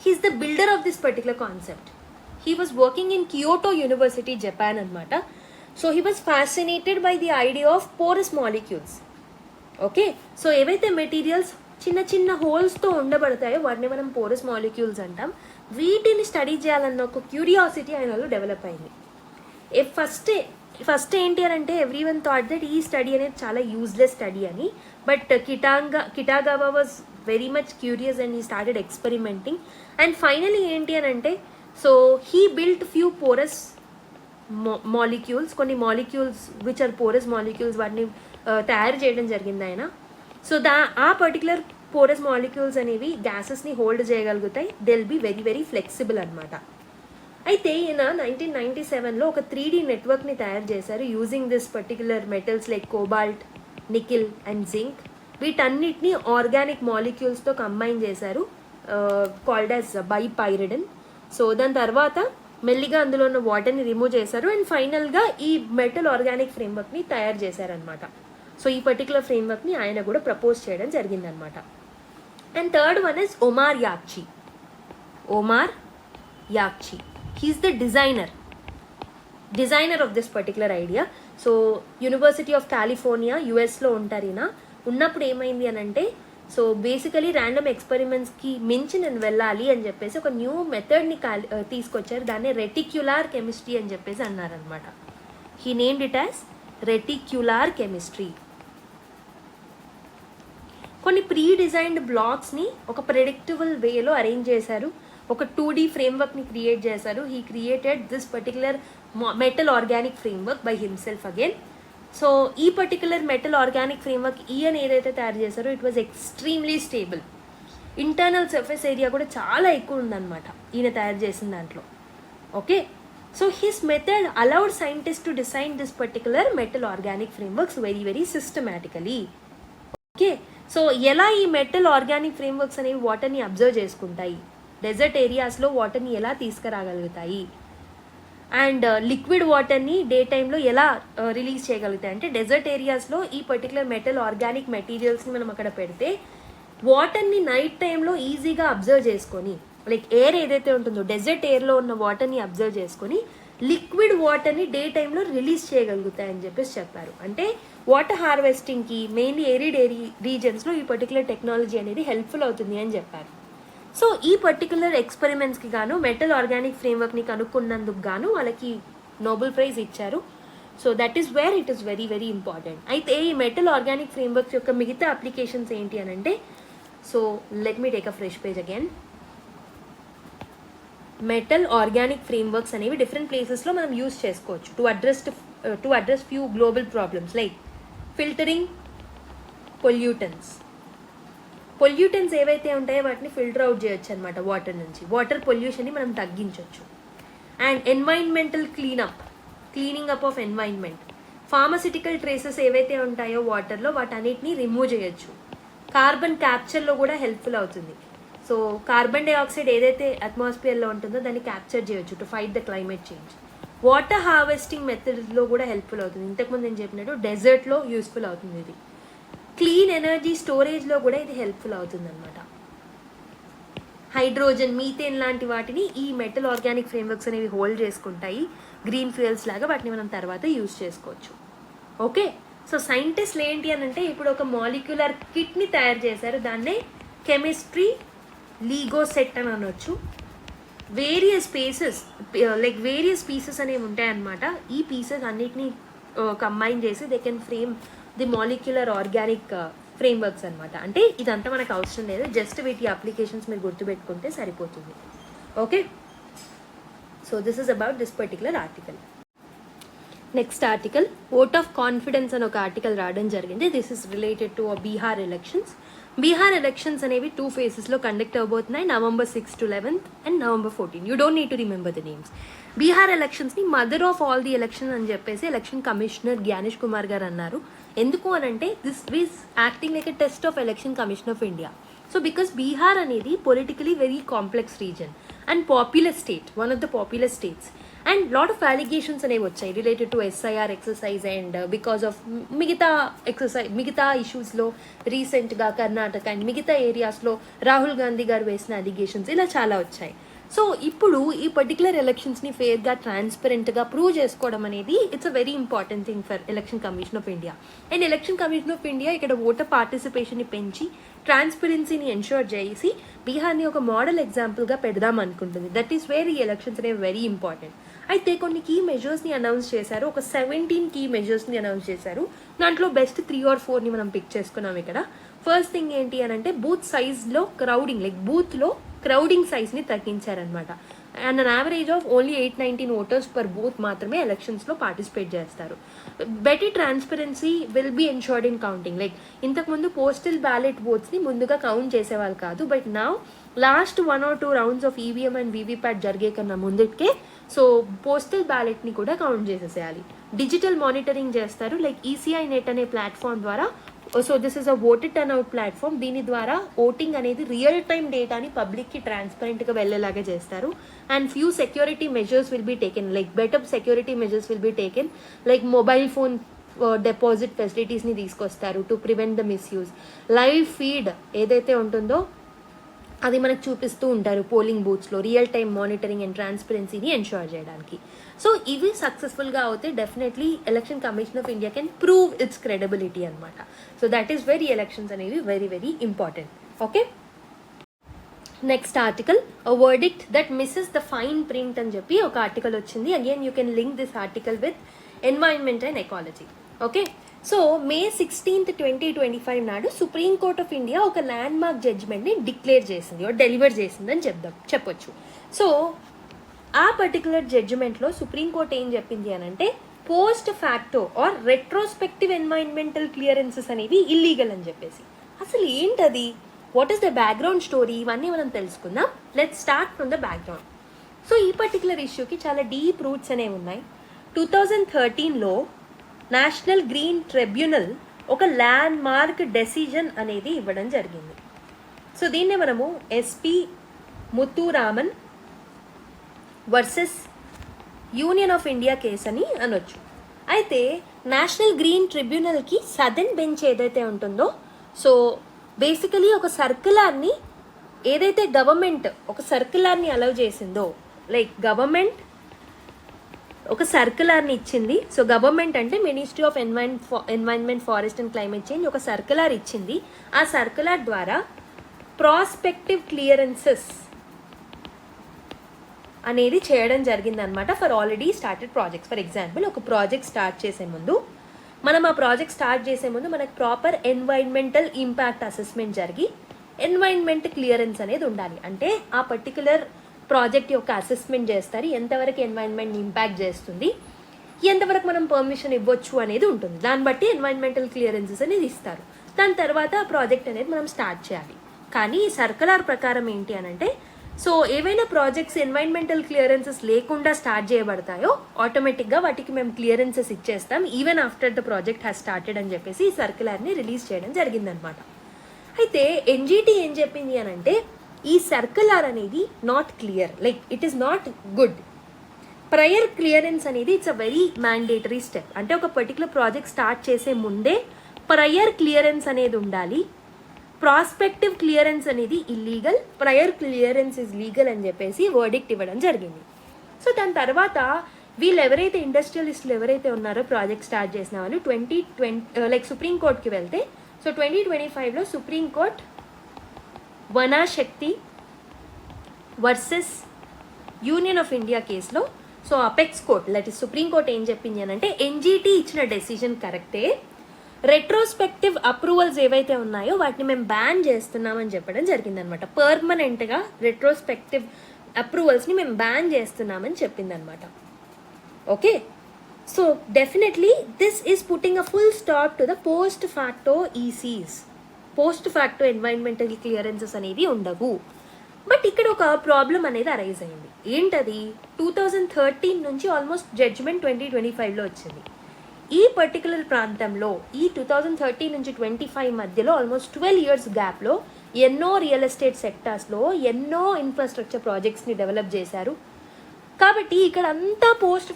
He is the builder of this particular concept. He was working in Kyoto University, Japan anamata. So he was fascinated by the idea of porous molecules. Okay, so evaithe materials చిన్న హోల్స్తో ఉండబడతాయో వాటిని మనం పోరస్ మాలిక్యూల్స్ అంటాం. వీటిని స్టడీ చేయాలన్న ఒక క్యూరియాసిటీ ఆయనలో డెవలప్ అయింది. ఫస్ట్ ఏంటి అని అంటే ఎవ్రీవన్ థాట్ దట్ ఈ స్టడీ అనేది చాలా యూజ్లెస్ స్టడీ అని. But Kitagawa was very much curious and he started experimenting. And finally ఏంటి అని అంటే so he built few porous molecules, కొన్ని molecules which are porous molecules, వాటిని తయారు చేయడం జరిగింది ఆయన. సో ఆ పర్టికులర్ పోరస్ మాలిక్యూల్స్ అనేవి గ్యాసెస్ని హోల్డ్ చేయగలుగుతాయి. They will be very very flexible అనమాట. అయితే ఈయన 1997లో ఒక 3D నెట్వర్క్ని తయారు చేశారు using this particular metals like cobalt, nickel and zinc. వీటన్నిటిని ఆర్గానిక్ మాలిక్యూల్స్తో కంబైన్ చేశారు, కాల్డ్ యాజ్ బైపైరిడిన్. సో దాని తర్వాత మెల్లిగా అందులో ఉన్న వాటర్ని రిమూవ్ చేశారు అండ్ ఫైనల్గా ఈ మెటల్ ఆర్గానిక్ ఫ్రేమ్వర్క్ని తయారు చేశారనమాట. సో ఈ పర్టికులర్ ఫ్రేమ్వర్క్ని ఆయన కూడా ప్రపోజ్ చేయడం జరిగిందనమాట. And third one is Omar యాక్చి. He is the designer of this particular idea. So university of California యుఎస్లో ఉంటారు ఈయన. ఉన్నప్పుడు ఏమైంది అని అంటే సో బేసికలీ ర్యాండమ్ ఎక్స్పెరిమెంట్స్కి మించి నేను వెళ్ళాలి అని చెప్పేసి ఒక న్యూ మెథడ్ని తీసుకొచ్చారు. దాన్ని రెటిక్యులార్ కెమిస్ట్రీ అని చెప్పేసి అన్నారనమాట. He named it as reticular chemistry. కొన్ని ప్రీ డిజైన్డ్ బ్లాక్స్ని ఒక ప్రెడిక్టబుల్ వేలో అరేంజ్ చేశారు, ఒక 2D ఫ్రేమ్వర్క్ని క్రియేట్ చేశారు. He created this particular metal organic framework by himself again. So ఈ పర్టికులర్ మెటల్ ఆర్గానిక్ ఫ్రేమ్వర్క్ ఈయన ఏదైతే తయారు చేశారో it was extremely stable. Internal surface area కూడా చాలా ఎక్కువ ఉందన్నమాట ఈయన తయారు చేసిన దాంట్లో. Okay, so his method allowed scientist to design this particular metal organic frameworks very very systematically. Okay, so ఎలా ఈ మెటల్ ఆర్గానిక్ ఫ్రేమ్వర్క్స్ అనేవి వాటర్ని అబ్జర్వ్ చేసుకుంటాయి, డెజర్ట్ ఏరియాస్లో వాటర్ని ఎలా తీసుకురాగలుగుతాయి, అండ్ లిక్విడ్ వాటర్ని డే టైంలో ఎలా రిలీజ్ చేయగలుగుతాయి. అంటే డెజర్ట్ ఏరియాస్లో ఈ పర్టికులర్ మెటల్ ఆర్గానిక్ మెటీరియల్స్ని మనం అక్కడ పెడితే వాటర్ని నైట్ టైంలో ఈజీగా అబ్జర్వ్ చేసుకొని, లైక్ ఎయిర్ ఏదైతే ఉంటుందో డెజర్ట్ ఎయిర్లో ఉన్న వాటర్ని అబ్జర్వ్ చేసుకొని లిక్విడ్ వాటర్ని డే టైంలో రిలీజ్ చేయగలుగుతాయని చెప్పేసి చెప్పారు. అంటే వాటర్ హార్వెస్టింగ్కి మెయిన్లీ ఏరిడ్ రీజన్స్లో ఈ పర్టికులర్ టెక్నాలజీ అనేది హెల్ప్ఫుల్ అవుతుంది అని చెప్పారు. సో ఈ పర్టికులర్ ఎక్స్పెరిమెంట్స్కి గాను మెటల్ ఆర్గానిక్ ఫ్రేమ్వర్క్ని కనుక్కున్నందుకు గాను వాళ్ళకి నోబెల్ ప్రైజ్ ఇచ్చారు. So that is wear it is very very important. అయితే ఈ మెటల్ ఆర్గానిక్ ఫ్రేమ్వర్క్స్ యొక్క మిగతా అప్లికేషన్స్ ఏంటి అని అంటే so let me take a fresh page again. Metal organic frameworks అనేవి డిఫరెంట్ ప్లేసెస్లో మనం యూజ్ చేసుకోవచ్చు to address few global problems like filtering pollutants, pollutants ఏవైతే ఉంటాయో వాటిని ఫిల్టర్ అవుట్ చేయొచ్చు అనమాట వాటర్ నుంచి. వాటర్ పొల్యూషన్ని మనం తగ్గించవచ్చు. And environmental cleaning up of environment. Pharmaceutical traces ఏవైతే ఉంటాయో వాటర్లో వాటన్నిటిని రిమూవ్ చేయొచ్చు. కార్బన్ క్యాప్చర్లో కూడా హెల్ప్ఫుల్ అవుతుంది. సో కార్బన్ డైఆక్సైడ్ ఏదైతే అట్మాస్ఫియర్లో ఉంటుందో దాన్ని క్యాప్చర్ చేయొచ్చు to fight the climate change. Water harvesting మెథడ్లో కూడా హెల్ప్ఫుల్ అవుతుంది. ఇంతకుముందు నేను చెప్పినట్టు డెజర్ట్లో యూస్ఫుల్ అవుతుంది ఇది. క్లీన్ ఎనర్జీ స్టోరేజ్లో కూడా ఇది హెల్ప్ఫుల్ అవుతుంది అనమాట. హైడ్రోజన్, మీథేన్ లాంటి వాటిని ఈ మెటల్ ఆర్గానిక్ ఫ్రేమ్వర్క్స్ అనేవి హోల్డ్ చేసుకుంటాయి. గ్రీన్ ఫ్యూయల్స్ లాగా వాటిని మనం తర్వాత యూజ్ చేసుకోవచ్చు. ఓకే, సో సైంటిస్టులు ఏంటి అని అంటే ఇప్పుడు ఒక మాలిక్యులర్ కిట్ని తయారు చేశారు. దాన్నే కెమిస్ట్రీ లీగో సెట్ అని అనొచ్చు. వేరియస్ పీసెస్ అనేవి ఉంటాయన్నమాట. ఈ పీసెస్ అన్నిటినీ కంబైన్ చేసి they can frame the molecular organic frameworks అనమాట. అంటే ఇదంతా మనకు అవసరం లేదు, జస్ట్ వీటి అప్లికేషన్స్ మీరు గుర్తుపెట్టుకుంటే సరిపోతుంది. Okay, so this is about this particular article. Next article, vote of confidence అని ఒక ఆర్టికల్ రావడం జరిగింది. This is related to Bihar elections. Bihar elections అనేవి 2 phases కండక్ట్ అవబోతున్నాయి, November 6 to 11th అండ్ November 14. You don't need to remember the names. Bihar ఎలక్షన్స్ని mother of all the election అని చెప్పేసి ఎలక్షన్ కమిషనర్ జ్ఞానేష్ కుమార్ గారు అన్నారు. ఎందుకు అని అంటే this is acting like a test of election commission of India. So because Bihar అనేది politically very complex region and popular state, one of the popular states. And lot of allegations అనేవి వచ్చాయి related to SIR exercise and because of మిగతా ఇష్యూస్లో రీసెంట్గా కర్ణాటక అండ్ మిగతా ఏరియాస్లో రాహుల్ గాంధీ గారు వేసిన అలిగేషన్స్ ఇలా చాలా వచ్చాయి. సో ఇప్పుడు ఈ పర్టికులర్ ఎలక్షన్స్ని ఫేర్గా ట్రాన్స్పరెంట్గా ప్రూవ్ చేసుకోవడం అనేది it's a very important thing for election commission of India. And election commission of India ఇక్కడ ఓటర్ పార్టిసిపేషన్ని పెంచి ట్రాన్స్పరెన్సీని ఎన్షూర్ చేసి బీహార్ని ఒక మోడల్ ఎగ్జాంపుల్గా పెడదాం అనుకుంటుంది. దట్ ఈస్ వేర్ ఈ ఎలక్షన్స్ అనేవి వెరీ ఇంపార్టెంట్. అయితే కొన్ని కీ మెజర్స్ని అనౌన్స్ చేశారు, ఒక 17 కీ మెజర్స్ని అనౌన్స్ చేశారు. దాంట్లో బెస్ట్ 3 or 4ని మనం పిక్ చేసుకున్నాం ఇక్కడ. ఫస్ట్ థింగ్ ఏంటి అని అంటే బూత్ సైజ్లో బూత్లో క్రౌడింగ్ సైజ్ని తగ్గించారనమాట. And an average of only 819 voters per booth మాత్రమే ఎలక్షన్స్లో పార్టిసిపేట్ చేస్తారు. Better transparency will be ensured in counting. ఇంతకుముందు పోస్టల్ బ్యాలెట్ ఓట్స్ని ముందుగా కౌంట్ చేసేవాళ్ళు కాదు, but now last 1 or 2 rounds of EVM and VVPAT జరిగే కన్నా ముందుకే సో పోస్టల్ బ్యాలెట్ని కూడా కౌంట్ చేసేసేయాలి. డిజిటల్ మానిటరింగ్ చేస్తారు, ECI నెట్ అనే ప్లాట్ఫామ్ ద్వారా. So this is a voter turnout platform. దీని ద్వారా ఓటింగ్ అనేది రియల్ టైమ్ డేటాని పబ్లిక్కి ట్రాన్స్పరెంట్గా వెళ్ళేలాగా చేస్తారు. And few security measures will be taken, better security measures will be taken, mobile phone deposit ఫెసిలిటీస్ని తీసుకొస్తారు to prevent the misuse. Live feed ఏదైతే ఉంటుందో అది మనకు చూపిస్తూ ఉంటారు పోలింగ్ బూత్స్లో, రియల్ టైమ్ మానిటరింగ్ అండ్ ట్రాన్స్పరెన్సీని ఎన్షూర్ చేయడానికి. సో ఇవి సక్సెస్ఫుల్గా అవుతే definitely election commission of India can prove its credibility అనమాట. So that is very elections అనేవి very very important. Okay, next article, a verdict that missus the fine print అని చెప్పి ఒక ఆర్టికల్ వచ్చింది. Again you can link this article with environment and ecology. Okay, so May 16th, 2025 నాడు సుప్రీం కోర్ట్ ఆఫ్ ఇండియా ఒక ల్యాండ్ మార్క్ జడ్జ్మెంట్ని డిక్లేర్ చేసింది, డెలివర్ చేసిందని చెప్పొచ్చు. సో ఆ పర్టికులర్ జడ్జిమెంట్లో సుప్రీంకోర్టు ఏం చెప్పింది అని అంటే post facto or retrospective environmental clearances అనేవి ఇల్లీగల్ అని చెప్పేసి. అసలు ఏంటది, what is the background story, ఇవన్నీ మనం తెలుసుకుందాం. Let's start from the background. So ఈ పర్టికులర్ ఇష్యూకి చాలా డీప్ రూట్స్ అనేవి ఉన్నాయి. 2013లో నేషనల్ గ్రీన్ ట్రిబ్యునల్ ఒక ల్యాండ్ మార్క్ డెసిజన్ అనేది ఇవ్వడం జరిగింది. సో దీన్నే మనము SP Muthuraman versus union of India case అని అనొచ్చు. అయితే నేషనల్ గ్రీన్ ట్రిబ్యునల్కి సదర్న్ బెంచ్ ఏదైతే ఉంటుందో, సో బేసికలీ ఒక సర్క్యులర్ని ఏదైతే గవర్నమెంట్ ఒక సర్క్యులర్ని అలౌ చేసిందో, గవర్నమెంట్ ఒక సర్క్యులర్ని ఇచ్చింది. సో గవర్నమెంట్ అంటే ministry of environment forest and climate change ఒక సర్క్యులర్ ఇచ్చింది. ఆ సర్క్యులర్ ద్వారా ప్రాస్పెక్టివ్ క్లియరెన్సెస్ అనేది చేయడం జరిగిందనమాట for already started projects. For example, ఒక ప్రాజెక్ట్ స్టార్ట్ చేసే ముందు మనకు ప్రాపర్ ఎన్వైరన్మెంటల్ ఇంపాక్ట్ అసెస్మెంట్ జరిగి ఎన్వైరన్మెంట్ క్లియరెన్స్ అనేది ఉండాలి. అంటే ఆ పర్టికులర్ ప్రాజెక్ట్ యొక్క అసెస్మెంట్ చేస్తారు, ఎంతవరకు ఎన్వైరన్మెంట్ ఇంపాక్ట్ చేస్తుంది, ఎంతవరకు మనం పర్మిషన్ ఇవ్వచ్చు అనేది ఉంటుంది. దాన్ని బట్టి ఎన్వైరన్మెంటల్ క్లియరెన్సెస్ అనేది ఇస్తారు. దాని తర్వాత ఆ ప్రాజెక్ట్ అనేది మనం స్టార్ట్ చేయాలి. కానీ సర్కులర్ ప్రకారం ఏంటి అని అంటే, సో ఏవైనా ప్రాజెక్ట్స్ ఎన్వైరన్మెంటల్ క్లియరెన్సెస్ లేకుండా స్టార్ట్ చేయబడతాయో ఆటోమేటిక్గా వాటికి మేము క్లియరెన్సెస్ ఇచ్చేస్తాం even after the project has started అని చెప్పేసి ఈ సర్కులర్ని రిలీజ్ చేయడం జరిగిందనమాట. అయితే ఎన్జిటి ఏం చెప్పింది అని అంటే, ఈ సర్కులర్ అనేది not clear, like it is not good. Prior clearance అనేది it's a very mandatory step. అంటే ఒక పర్టికులర్ ప్రాజెక్ట్ స్టార్ట్ చేసే ముందే ప్రయర్ క్లియరెన్స్ అనేది ఉండాలి. ప్రాస్పెక్టివ్ క్లియరెన్స్ అనేది illegal, prior clearance is legal అని చెప్పేసి వర్డిక్ట్ ఇవ్వడం జరిగింది. సో దాని తర్వాత వీళ్ళు ఎవరైతే ఇండస్ట్రియలిస్టులు ఎవరైతే ఉన్నారో ప్రాజెక్ట్ స్టార్ట్ చేసిన వాళ్ళు 2020 లైక్ సుప్రీంకోర్టుకి వెళ్తే, సో 2025లో Supreme Court Vanashakti versus union of India కేసులో, so apex court that is Supreme Court ఏం చెప్పింది అని అంటే, ఎన్జిటి ఇచ్చిన డెసిజన్ కరెక్టే, రెట్రోస్పెక్టివ్ అప్రూవల్స్ ఏవైతే ఉన్నాయో వాటిని మేము బ్యాన్ చేస్తున్నామని చెప్పడం జరిగిందనమాట. పర్మనెంట్గా రెట్రోస్పెక్టివ్ అప్రూవల్స్ని మేము బ్యాన్ చేస్తున్నామని చెప్పిందనమాట. Okay, so definitely this is putting a full stop to the post facto ECs. Post facto environmental clearances అనేవి ఉండవు. బట్ ఇక్కడ ఒక ప్రాబ్లం అనేది అరైజ్ అయింది. ఏంటది? 2013 నుంచి ఆల్మోస్ట్ జడ్జ్మెంట్ 2025లో వచ్చింది. ఈ పర్టికులర్ ప్రాంతంలో ఈ 2013 నుంచి 25 మధ్యలో ఆల్మోస్ట్ 12 ఇయర్స్ గ్యాప్లో ఎన్నో రియల్ ఎస్టేట్ సెక్టార్స్లో ఎన్నో ఇన్ఫ్రాస్ట్రక్చర్ ప్రాజెక్ట్స్ని డెవలప్ చేశారు. కాబట్టి ఇక్కడ అంతా పోస్ట్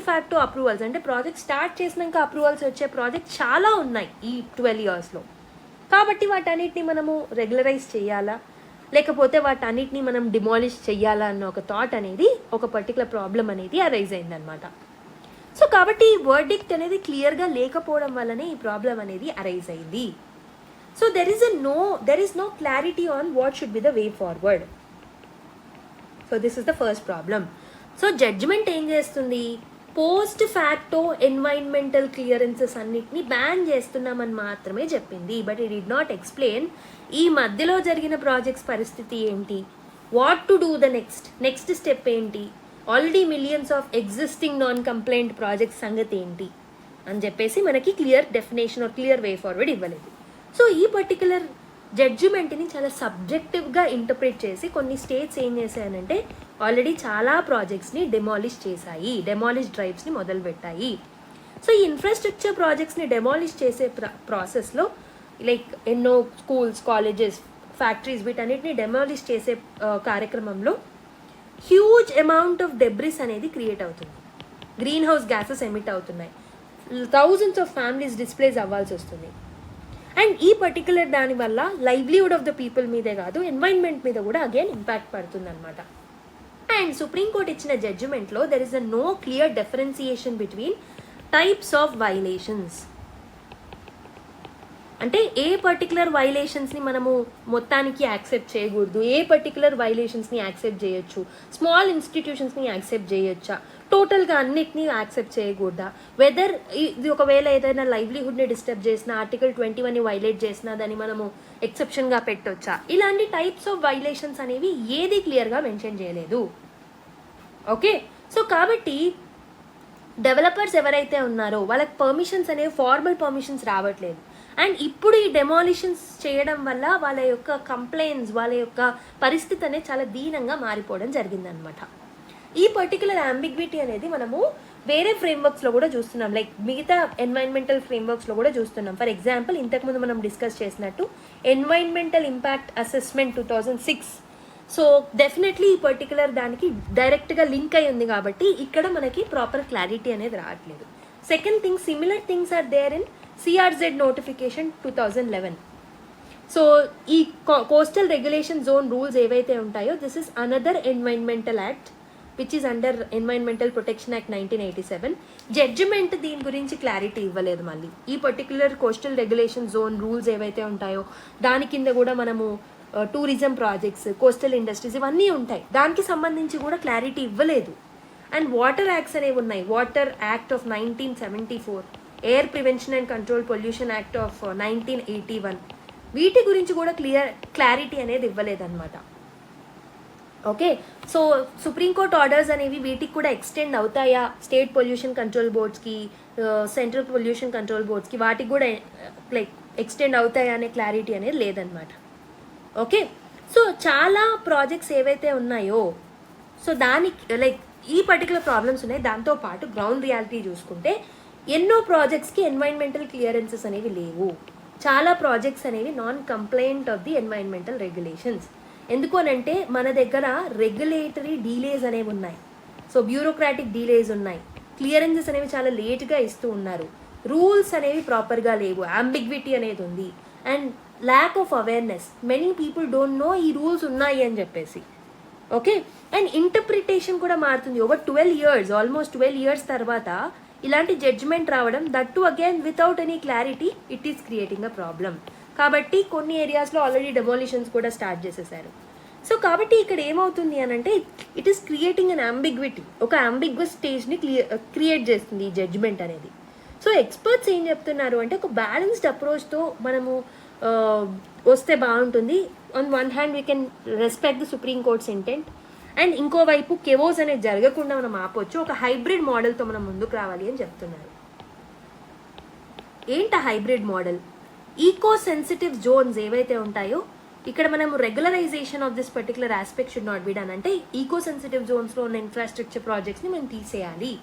ఫ్యాక్టో అప్రూవల్స్, అంటే ప్రాజెక్ట్ స్టార్ట్ చేసినాక అప్రూవల్స్ వచ్చే ప్రాజెక్ట్ చాలా ఉన్నాయి ఈ 12 ఇయర్స్లో. కాబట్టి వాటన్నిటిని మనము రెగ్యులరైజ్ చేయాలా, లేకపోతే వాటన్నిటిని మనం డిమాలిష్ చేయాలా అన్న ఒక థాట్ అనేది, ఒక పర్టికులర్ ప్రాబ్లం అనేది అరైజ్ అయిందనమాట. సో కాబట్టి వర్డిక్ట్ అనేది క్లియర్గా లేకపోవడం వల్లనే ఈ ప్రాబ్లం అనేది అరైజ్ అయింది. So there is no clarity on what should be the way forward. So this is the first problem. So judgement ఏం చేస్తుంది? పోస్ట్ ఫ్యాక్టో ఎన్వైరన్మెంటల్ క్లియరెన్సెస్ అన్నిటిని బ్యాన్ చేస్తున్నామని మాత్రమే చెప్పింది. But it did not explain ఈ మధ్యలో జరిగిన ప్రాజెక్ట్స్ పరిస్థితి ఏంటి, what to do the next step ఏంటి, already millions of existing non complaint projects సంగతి ఏంటి అని చెప్పేసి మనకి clear definition are clear way forward ఇవ్వలేదు. సో ఈ పర్టికులర్ జడ్జిమెంట్ని చాలా సబ్జెక్టివ్గా ఇంటర్ప్రిట్ చేసి కొన్ని స్టేట్స్ ఏం చేశాయనంటే ఆల్రెడీ చాలా ప్రాజెక్ట్స్ని డెమాలిష్ చేశాయి, డెమాలిష్ డ్రైవ్స్ని మొదలుపెట్టాయి. సో ఈ ఇన్ఫ్రాస్ట్రక్చర్ ప్రాజెక్ట్స్ని డెమాలిష్ చేసే ప్రాసెస్లో లైక్ ఎన్నో స్కూల్స్, కాలేజెస్, ఫ్యాక్టరీస్ వీటన్నిటిని డెమాలిష్ చేసే కార్యక్రమంలో హ్యూజ్ అమౌంట్ ఆఫ్ డెబ్రిస్ అనేది క్రియేట్ అవుతుంది, గ్రీన్ హౌస్ గ్యాసెస్ ఎమిట్ అవుతున్నాయి, థౌజండ్స్ ఆఫ్ ఫ్యామిలీస్ డిస్ప్లేస్ అవ్వాల్సి వస్తుంది. అండ్ ఈ పర్టికులర్ దానివల్ల లైవ్లీహుడ్ ఆఫ్ ద పీపుల్ మీదే కాదు ఎన్వైరన్మెంట్ మీద కూడా అగైన్ ఇంపాక్ట్ పడుతుంది అనమాట. అండ్ సుప్రీంకోర్టు ఇచ్చిన జడ్జిమెంట్లో there is a no clear differentiation between types of violations. అంటే ఏ పర్టికులర్ వైలేషన్స్ని మనము మొత్తానికి యాక్సెప్ట్ చేయకూడదు, ఏ పర్టికులర్ వైలేషన్స్ని యాక్సెప్ట్ చేయొచ్చు, స్మాల్ ఇన్స్టిట్యూషన్స్ని యాక్సెప్ట్ చేయొచ్చా, టోటల్గా అన్నిటినీ యాక్సెప్ట్ చేయకూడదా, వెదర్ ఇది ఒకవేళ ఏదైనా లైవ్లీహుడ్ని డిస్టర్బ్ చేసినా, ఆర్టికల్ 21ని వైలేట్ చేసినా దాన్ని మనము ఎక్సెప్షన్గా పెట్టొచ్చా, ఇలాంటి టైప్స్ ఆఫ్ వైలేషన్స్ అనేవి ఏది క్లియర్గా మెన్షన్ చేయలేదు. ఓకే, సో కాబట్టి డెవలపర్స్ ఎవరైతే ఉన్నారో వాళ్ళకి పర్మిషన్స్ అనేవి ఫార్మల్ పర్మిషన్స్ రావట్లేదు. అండ్ ఇప్పుడు ఈ డెమాలిషన్స్ చేయడం వల్ల వాళ్ళ యొక్క కంప్లైంట్స్, వాళ్ళ యొక్క పరిస్థితి అనేది చాలా దీనంగా మారిపోవడం జరిగిందనమాట. ఈ పర్టికులర్ అంబిగ్విటీ అనేది మనము వేరే ఫ్రేమ్వర్క్స్లో కూడా చూస్తున్నాం, లైక్ మిగతా ఎన్వైరన్మెంటల్ ఫ్రేమ్వర్క్స్లో కూడా చూస్తున్నాం. ఫర్ ఎగ్జాంపుల్ ఇంతకుముందు మనం డిస్కస్ చేసినట్టు environmental impact assessment 2006. So definitely ఈ పర్టికులర్ దానికి డైరెక్ట్గా లింక్ అయి ఉంది కాబట్టి ఇక్కడ మనకి ప్రాపర్ క్లారిటీ అనేది రావట్లేదు. Second thing, similar things are there in CRZ notification 2011. So ఈ కోస్టల్ రెగ్యులేషన్ జోన్ రూల్స్ ఏవైతే ఉంటాయో this is another environmental act which is under environmental protection act 1987. Judgement దీని గురించి క్లారిటీ ఇవ్వలేదు. మళ్ళీ ఈ particular coastal regulation zone rules ఏవైతే ఉంటాయో దాని కింద కూడా మనము టూరిజం ప్రాజెక్ట్స్, కోస్టల్ ఇండస్ట్రీస్ ఇవన్నీ ఉంటాయి, దానికి సంబంధించి కూడా క్లారిటీ ఇవ్వలేదు. అండ్ వాటర్ యాక్ట్స్ అనేవి ఉన్నాయి, water act of 1974, air prevention and control pollution act of 1981, వీటి గురించి కూడా క్లారిటీ అనేది ఇవ్వలేదన్నమాట. ఓకే, సో సుప్రీంకోర్టు ఆర్డర్స్ అనేవి వీటికి కూడా ఎక్స్టెండ్ అవుతాయా, స్టేట్ పొల్యూషన్ కంట్రోల్ బోర్డ్స్కి, సెంట్రల్ పొల్యూషన్ కంట్రోల్ బోర్డ్స్కి, వాటికి కూడా లైక్ ఎక్స్టెండ్ అవుతాయా అనే క్లారిటీ అనేది లేదనమాట. ఓకే, సో చాలా ప్రాజెక్ట్స్ ఏవైతే ఉన్నాయో సో దానికి లైక్ ఈ పర్టికులర్ ప్రాబ్లమ్స్ ఉన్నాయి. దాంతోపాటు గ్రౌండ్ రియాలిటీ చూసుకుంటే ఎన్నో ప్రాజెక్ట్స్కి ఎన్వైరన్మెంటల్ క్లియరెన్సెస్ అనేవి లేవు. చాలా ప్రాజెక్ట్స్ అనేవి non complaint of the environmental regulations. ఎందుకు అనంటే మన దగ్గర రెగ్యులేటరీ డీలేస్ అనేవి ఉన్నాయి, సో బ్యూరోక్రాటిక్ డీలేస్ ఉన్నాయి, క్లియరెన్సెస్ అనేవి చాలా లేట్గా ఇస్తూ ఉన్నారు, రూల్స్ అనేవి ప్రాపర్గా లేవు, అంబిగ్విటీ అనేది ఉంది, and lack of awareness. Many people don't know ఈ రూల్స్ ఉన్నాయి అని చెప్పేసి. ఓకే, అండ్ ఇంటర్ప్రిటేషన్ కూడా మారుతుంది. ఓవర్ 12 years, ఆల్మోస్ట్ 12 years తర్వాత ఇలాంటి జడ్జ్మెంట్ రావడం, that to again without any clarity, it is creating a problem. కాబట్టి కొన్ని ఏరియాస్లో ఆల్రెడీ డెమోలిషన్స్ కూడా స్టార్ట్ చేసేసారు. సో కాబట్టి ఇక్కడ ఏమవుతుంది అని అంటే it is creating an ambiguity, ఒక అంబిగ్వస్ స్టేజ్ని క్రియేట్ చేస్తుంది ఈ జడ్జ్మెంట్ అనేది. సో ఎక్స్పర్ట్స్ ఏం చెప్తున్నారు అంటే ఒక బ్యాలెన్స్డ్ అప్రోచ్తో మనము వస్తే బాగుంటుంది. On one hand we can respect the supreme courts intent, and ఇంకోవైపు కెవోస్ అనేది జరగకుండా మనం ఆపొచ్చు. ఒక హైబ్రిడ్ మోడల్తో మనం ముందుకు రావాలి అని చెప్తున్నారు. ఏంట hybrid model? Eco sensitive zones ఏవైతే ఉంటాయో ఇక్కడ మనం regularization of this particular aspect should not be done. అంటే ఈకో సెన్సిటివ్ జోన్స్లో ఉన్న ఇన్ఫ్రాస్ట్రక్చర్ ప్రాజెక్ట్స్ని మనం తీసేయాలి.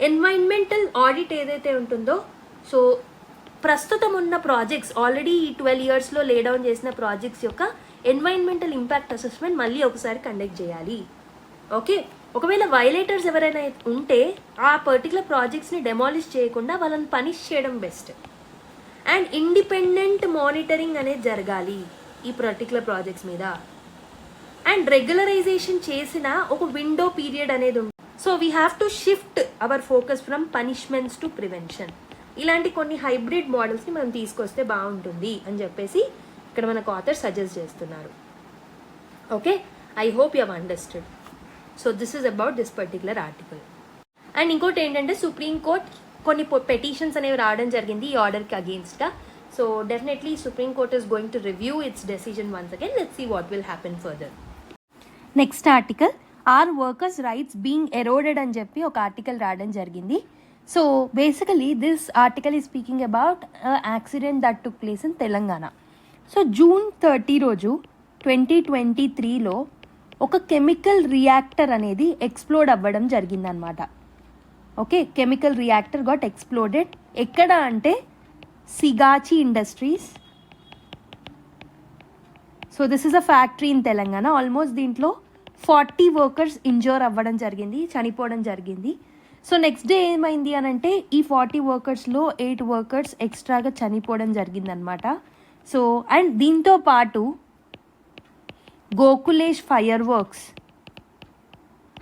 ఎన్వైరన్మెంటల్ ఆడిట్ ఏదైతే ఉంటుందో, సో ప్రస్తుతం ఉన్న ప్రాజెక్ట్స్ ఆల్రెడీ ఈ 12 yearsలో లేడౌన్ చేసిన ప్రాజెక్ట్స్ యొక్క ఎన్వైరన్మెంటల్ ఇంపాక్ట్ అసెస్మెంట్ మళ్ళీ ఒకసారి కండక్ట్ చేయాలి. ఓకే, ఒకవేళ వైలేటర్స్ ఎవరైనా ఉంటే ఆ పర్టికులర్ ప్రాజెక్ట్స్ని డెమాలిష్ చేయకుండా వాళ్ళని పనిష్ చేయడం బెస్ట్. అండ్ ఇండిపెండెంట్ మానిటరింగ్ అనేది జరగాలి ఈ పర్టికులర్ ప్రాజెక్ట్స్ మీద. అండ్ రెగ్యులరైజేషన్ చేసిన ఒక విండో పీరియడ్ అనేది ఉంటుంది. So we have to shift our focus from punishments to prevention. ఇలాంటి కొన్ని హైబ్రిడ్ మోడల్స్ని మనం తీసుకొస్తే బాగుంటుంది అని చెప్పేసి ఇక్కడ మనకు ఆథర్ సజెస్ట్ చేస్తున్నారు. Okay, I hope you have understood. So this is about this particular article. And ఇంకోటి ఏంటంటే సుప్రీం కోర్ట్ కొన్ని పెటిషన్స్ అనేవి రావడం జరిగింది ఈ ఆర్డర్కి అగేన్స్ట్గా. So definitely supreme court is going to review its decision once again. Let's see what will happen further. Next article, or workers rights being eroded అని చెప్పి ఒక ఆర్టికల్ రావడం జరిగింది. So basically this article is speaking about accident that took place in Telangana. So June 30 రోజు 2023లో ఒక కెమికల్ రియాక్టర్ అనేది ఎక్స్ప్లోడ్ అవ్వడం జరిగిందనమాట. Okay, chemical reactor got exploded. ఎక్కడ అంటే Sigachi industries. So this is a factory in Telangana. Almost దీంట్లో 40 workers ఇంజూర్ అవ్వడం జరిగింది, చనిపోవడం జరిగింది. సో నెక్స్ట్ డే ఏమైంది అని అంటే ఈ 40 workersలో 8 workers ఎక్స్ట్రాగా చనిపోవడం జరిగిందనమాట. సో అండ్ దీంతో పాటు గోకులేష్ ఫైర్ వర్క్స్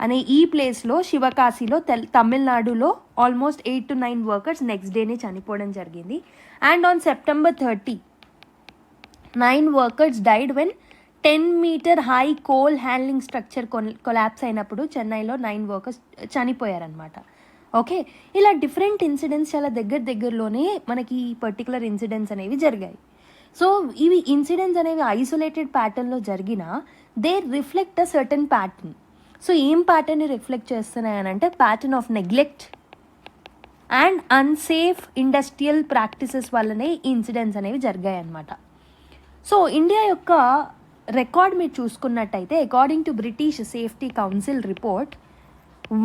అనే ఈ ప్లేస్లో శివకాశిలో తమిళనాడులో ఆల్మోస్ట్ 8 to 9 workers నెక్స్ట్ డేనే చనిపోవడం జరిగింది. And on September 30 9 workers died when 10-meter high coal handling structure collapse అయినప్పుడు చెన్నైలో 9 workers చనిపోయారనమాట. ఓకే, ఇలా డిఫరెంట్ ఇన్సిడెంట్స్ చాలా దగ్గరలోనే మనకి ఈ పర్టికులర్ ఇన్సిడెంట్స్ అనేవి జరిగాయి. సో ఇవి ఇన్సిడెంట్స్ అనేవి ఐసోలేటెడ్ ప్యాటర్న్లో జరిగినా they reflect a certain pattern. So ఏం ప్యాటర్న్ని రిఫ్లెక్ట్ చేస్తున్నాయనంటే pattern of neglect and unsafe industrial practices వల్లనే ఈ ఇన్సిడెంట్స్ అనేవి జరిగాయి అన్నమాట. సో ఇండియా యొక్క రికార్డ్ మీరు చూసుకున్నట్టయితే according to British safety council report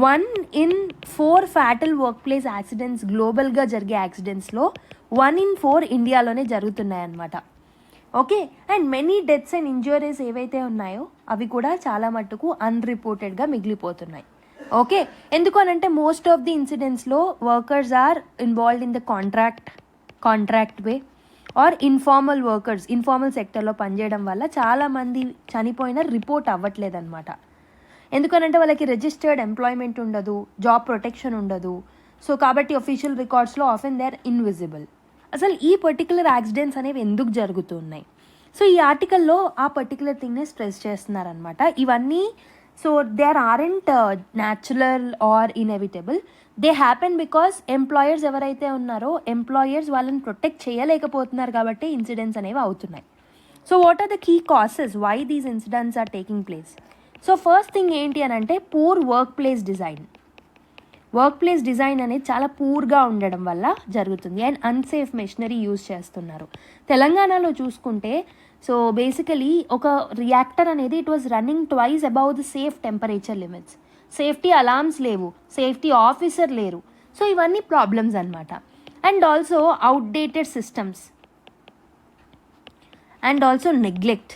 1 in 4 fatal workplace accidents గ్లోబల్గా జరిగే యాక్సిడెంట్స్లో 1 in 4 ఇండియాలోనే జరుగుతున్నాయన్నమాట. Okay, and many deaths and injuries ఏవైతే ఉన్నాయో అవి కూడా చాలా మట్టుకు అన్రిపోర్టెడ్గా మిగిలిపోతున్నాయి. ఓకే, ఎందుకు అనంటే మోస్ట్ ఆఫ్ ది ఇన్సిడెంట్స్లో workers are involved in the contract way or informal workers, informal సెక్టర్లో పనిచేయడం వల్ల చాలామంది చనిపోయిన రిపోర్ట్ అవ్వట్లేదన్నమాట. ఎందుకనంటే వాళ్ళకి రిజిస్టర్డ్ ఎంప్లాయ్మెంట్ ఉండదు, జాబ్ ప్రొటెక్షన్ ఉండదు. సో కాబట్టి అఫీషియల్ రికార్డ్స్లో ఆఫెన్ దే ఆర్ ఇన్విజిబుల్. అసలు ఈ పర్టికులర్ యాక్సిడెంట్స్ అనేవి ఎందుకు జరుగుతున్నాయి? సో ఈ ఆర్టికల్లో ఆ పర్టికులర్ థింగ్ని స్ట్రెస్ చేస్తున్నారనమాట. ఇవన్నీ so they ఆర్ఎంట్ natural or inevitable, they happen because employers ఎవరైతే ఉన్నారో ఎంప్లాయర్స్ వాళ్ళని ప్రొటెక్ట్ చేయలేకపోతున్నారు కాబట్టి ఇన్సిడెంట్స్ అనేవి అవుతున్నాయి. So what are the key causes why these incidents are taking place? So first thing ఏంటి అని అంటే పూర్ వర్క్ ప్లేస్ డిజైన్ అనేది చాలా పూర్గా ఉండడం వల్ల జరుగుతుంది. అండ్ అన్సేఫ్ మెషినరీ యూజ్ చేస్తున్నారు. తెలంగాణలో చూసుకుంటే సో బేసికలీ ఒక రియాక్టర్ అనేది it was running twice above the safe temperature limits. Safety alarms లేవు, సేఫ్టీ ఆఫీసర్ లేరు. సో ఇవన్నీ ప్రాబ్లమ్స్ అనమాట. And also outdated systems and also neglect.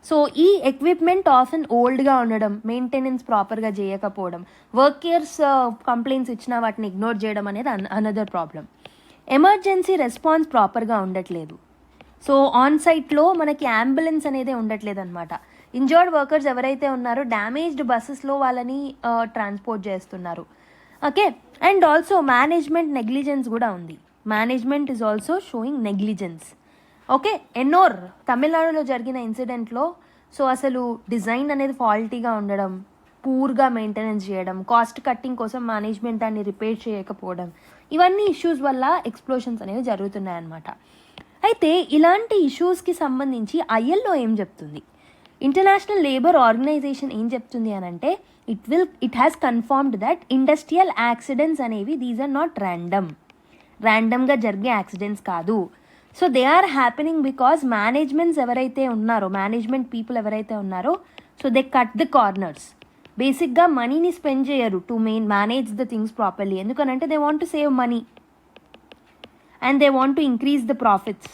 So ఈ ఎక్విప్మెంట్ ఆఫెన్ ఓల్డ్గా ఉండడం, మెయింటెనెన్స్ ప్రాపర్గా చేయకపోవడం, వర్కర్స్ కంప్లైంట్స్ ఇచ్చినా వాటిని ఇగ్నోర్ చేయడం అనేది అనదర్ ప్రాబ్లం. ఎమర్జెన్సీ రెస్పాన్స్ ప్రాపర్గా ఉండట్లేదు. సో ఆన్ సైట్లో మనకి అంబులెన్స్ అనేది ఉండట్లేదు అనమాట. ఇంజర్డ్ వర్కర్స్ ఎవరైతే ఉన్నారో డ్యామేజ్డ్ బస్సెస్లో వాళ్ళని ట్రాన్స్పోర్ట్ చేస్తున్నారు. Okay. And also management negligence కూడా ఉంది. Management is also sowing negligence. Okay. Ennore తమిళనాడులో జరిగిన ఇన్సిడెంట్లో సో అసలు డిజైన్ అనేది ఫాల్టీగా ఉండడం, పూర్గా మెయింటెనెన్స్ చేయడం, కాస్ట్ కట్టింగ్ కోసం మేనేజ్మెంట్ దాన్ని రిపేర్ చేయకపోవడం, ఇవన్నీ ఇష్యూస్ వల్ల ఎక్స్ప్లోషన్స్ అనేవి జరుగుతున్నాయన్నమాట. అయితే ఇలాంటి ఇష్యూస్కి సంబంధించి ఐఎల్ఓ ఏం చెప్తుంది, ఇంటర్నేషనల్ లేబర్ ఆర్గనైజేషన్ ఏం చెప్తుంది అని అంటే it has confirmed that industrial accidents అనేవి దీస్ ఆర్ నాట్ ర్యాండమ్గా జరిగే యాక్సిడెంట్స్ కాదు. So they are happening because management people ఎవరైతే ఉన్నారో so they cut the corners. బేసిక్గా మనీని స్పెండ్ చేయరు to manage the things properly. ఎందుకనంటే they want to save money and they want to increase the profits.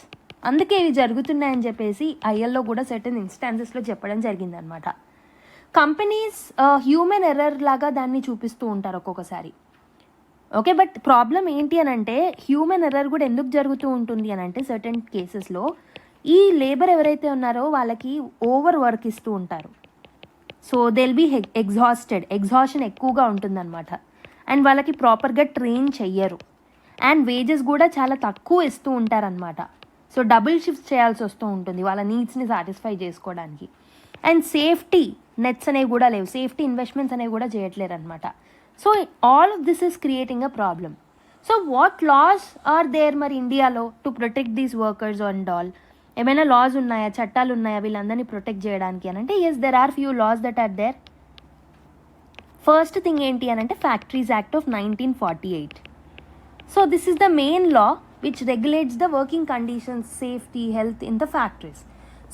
అందుకే ఇవి జరుగుతున్నాయని చెప్పేసి ఐఎల్లో కూడా సర్టన్ ఇన్స్టాన్సెస్లో చెప్పడం జరిగిందనమాట. కంపెనీస్ హ్యూమన్ ఎర్రర్ లాగా దాన్ని చూపిస్తూ ఉంటారు ఒక్కొక్కసారి. ఓకే. బట్ ప్రాబ్లం ఏంటి అని అంటే హ్యూమన్ ఎర్రర్ కూడా ఎందుకు జరుగుతూ ఉంటుంది అని అంటే సర్టన్ కేసెస్లో ఈ లేబర్ ఎవరైతే ఉన్నారో వాళ్ళకి ఓవర్ వర్క్ ఇస్తూ ఉంటారు. సో దిల్ బీ ఎగ్జాషన్ ఎక్కువగా ఉంటుందన్నమాట. అండ్ వాళ్ళకి ప్రాపర్గా ట్రైన్ చెయ్యరు. అండ్ వేజెస్ కూడా చాలా తక్కువ ఇస్తూ ఉంటారనమాట. సో డబుల్ షిఫ్ట్స్ చేయాల్సి వస్తూ ఉంటుంది వాళ్ళ నీడ్స్ని సాటిస్ఫై చేసుకోవడానికి. అండ్ సేఫ్టీ నెట్స్ అనేవి కూడా లేవు, సేఫ్టీ ఇన్వెస్ట్మెంట్స్ అనేవి కూడా చేయట్లేరు అనమాట. So all of this is creating a problem. So what laws are there మరి ఇండియాలో to protect these workers and all? ఏమైనా లాస్ ఉన్నాయా, చట్టాలు ఉన్నాయా వీళ్ళందరినీ ప్రొటెక్ట్ చేయడానికి అని అంటే yes, there are few laws that are there. First thing ఏంటి అని అంటే factories act of 1948. So this is the main law which regulates the working conditions, safety, health in the factories.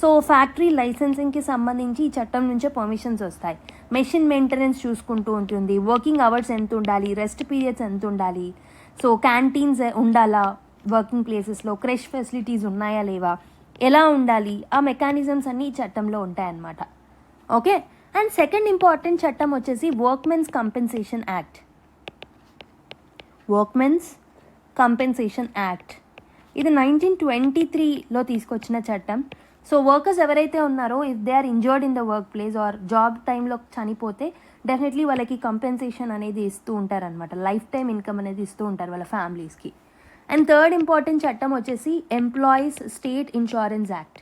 So factory లైసెన్సింగ్కి సంబంధించి ఈ చట్టం నుంచే పర్మిషన్స్ వస్తాయి. మెషిన్ మెయింటెనెన్స్ చూసుకుంటూ ఉంటుంది, వర్కింగ్ అవర్స్ ఎంత ఉండాలి, రెస్ట్ పీరియడ్స్ ఎంత ఉండాలి, సో క్యాంటీన్స్ ఉండాలా వర్కింగ్ ప్లేసెస్లో, క్రష్ ఫెసిలిటీస్ ఉన్నాయా లేవా, ఎలా ఉండాలి, ఆ మెకానిజమ్స్ అన్నీ ఈ చట్టంలో ఉంటాయన్నమాట. ఓకే. అండ్ సెకండ్ ఇంపార్టెంట్ చట్టం వచ్చేసి వర్క్మెన్స్ కంపెన్సేషన్ యాక్ట్. ఇది 1923లో తీసుకొచ్చిన చట్టం. సో వర్కర్స్ ఎవరైతే ఉన్నారో if they are injured in the work place or job టైంలో చనిపోతే డెఫినెట్లీ వాళ్ళకి కంపెన్సేషన్ అనేది ఇస్తూ ఉంటారనమాట. లైఫ్ టైం ఇన్కమ్ అనేది ఇస్తూ ఉంటారు వాళ్ళ ఫ్యామిలీస్కి. అండ్ థర్డ్ ఇంపార్టెంట్ చట్టం వచ్చేసి ఎంప్లాయీస్ స్టేట్ ఇన్సూరెన్స్ యాక్ట్.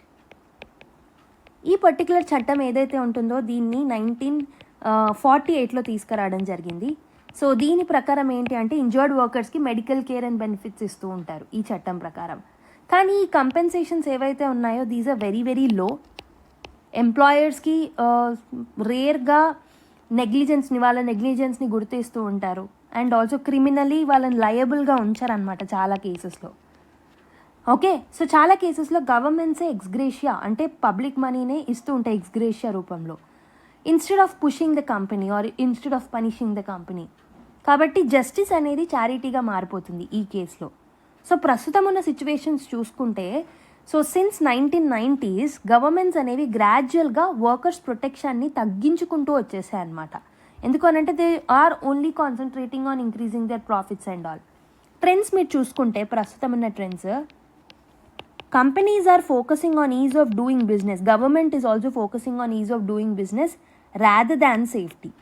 ఈ పర్టికులర్ చట్టం ఏదైతే ఉంటుందో దీన్ని 1948లో తీసుకురావడం జరిగింది. సో దీని ప్రకారం ఏంటి అంటే ఇంజర్డ్ వర్కర్స్కి మెడికల్ కేర్ అండ్ బెనిఫిట్స్ ఇస్తూ ఉంటారు ఈ చట్టం ప్రకారం. కానీ ఈ కంపెన్సేషన్స్ ఏవైతే ఉన్నాయో these are very very low. ఎంప్లాయర్స్కి రేర్గా వాళ్ళ నెగ్లిజెన్స్ని గుర్తిస్తూ ఉంటారు. అండ్ ఆల్సో క్రిమినలీ వాళ్ళని లయబుల్గా ఉంచారనమాట చాలా కేసెస్లో. ఓకే. సో చాలా కేసెస్లో గవర్నమెంట్సే ఎక్స్గ్రేషియా అంటే పబ్లిక్ మనీనే ఇస్తూ ఉంటాయి ఎక్స్గ్రేషియా రూపంలో, instead of pushing the company or instead of punishing the company. కాబట్టి జస్టిస్ అనేది చారిటీగా మారిపోతుంది ఈ కేసులో. సో ప్రస్తుతం ఉన్న సిచ్యువేషన్స్ చూసుకుంటే సో సిన్స్ 1990s గవర్నమెంట్స్ అనేవి గ్రాడ్యువల్గా వర్కర్స్ ప్రొటెక్షన్ని తగ్గించుకుంటూ వచ్చేసాయి అనమాట. ఎందుకనంటే they are only concentrating on increasing their profits and all. Trends మీరు చూసుకుంటే ప్రస్తుతం ఉన్న trends, companies are focusing on ease of doing business, government is also focusing on ease of doing business rather than safety.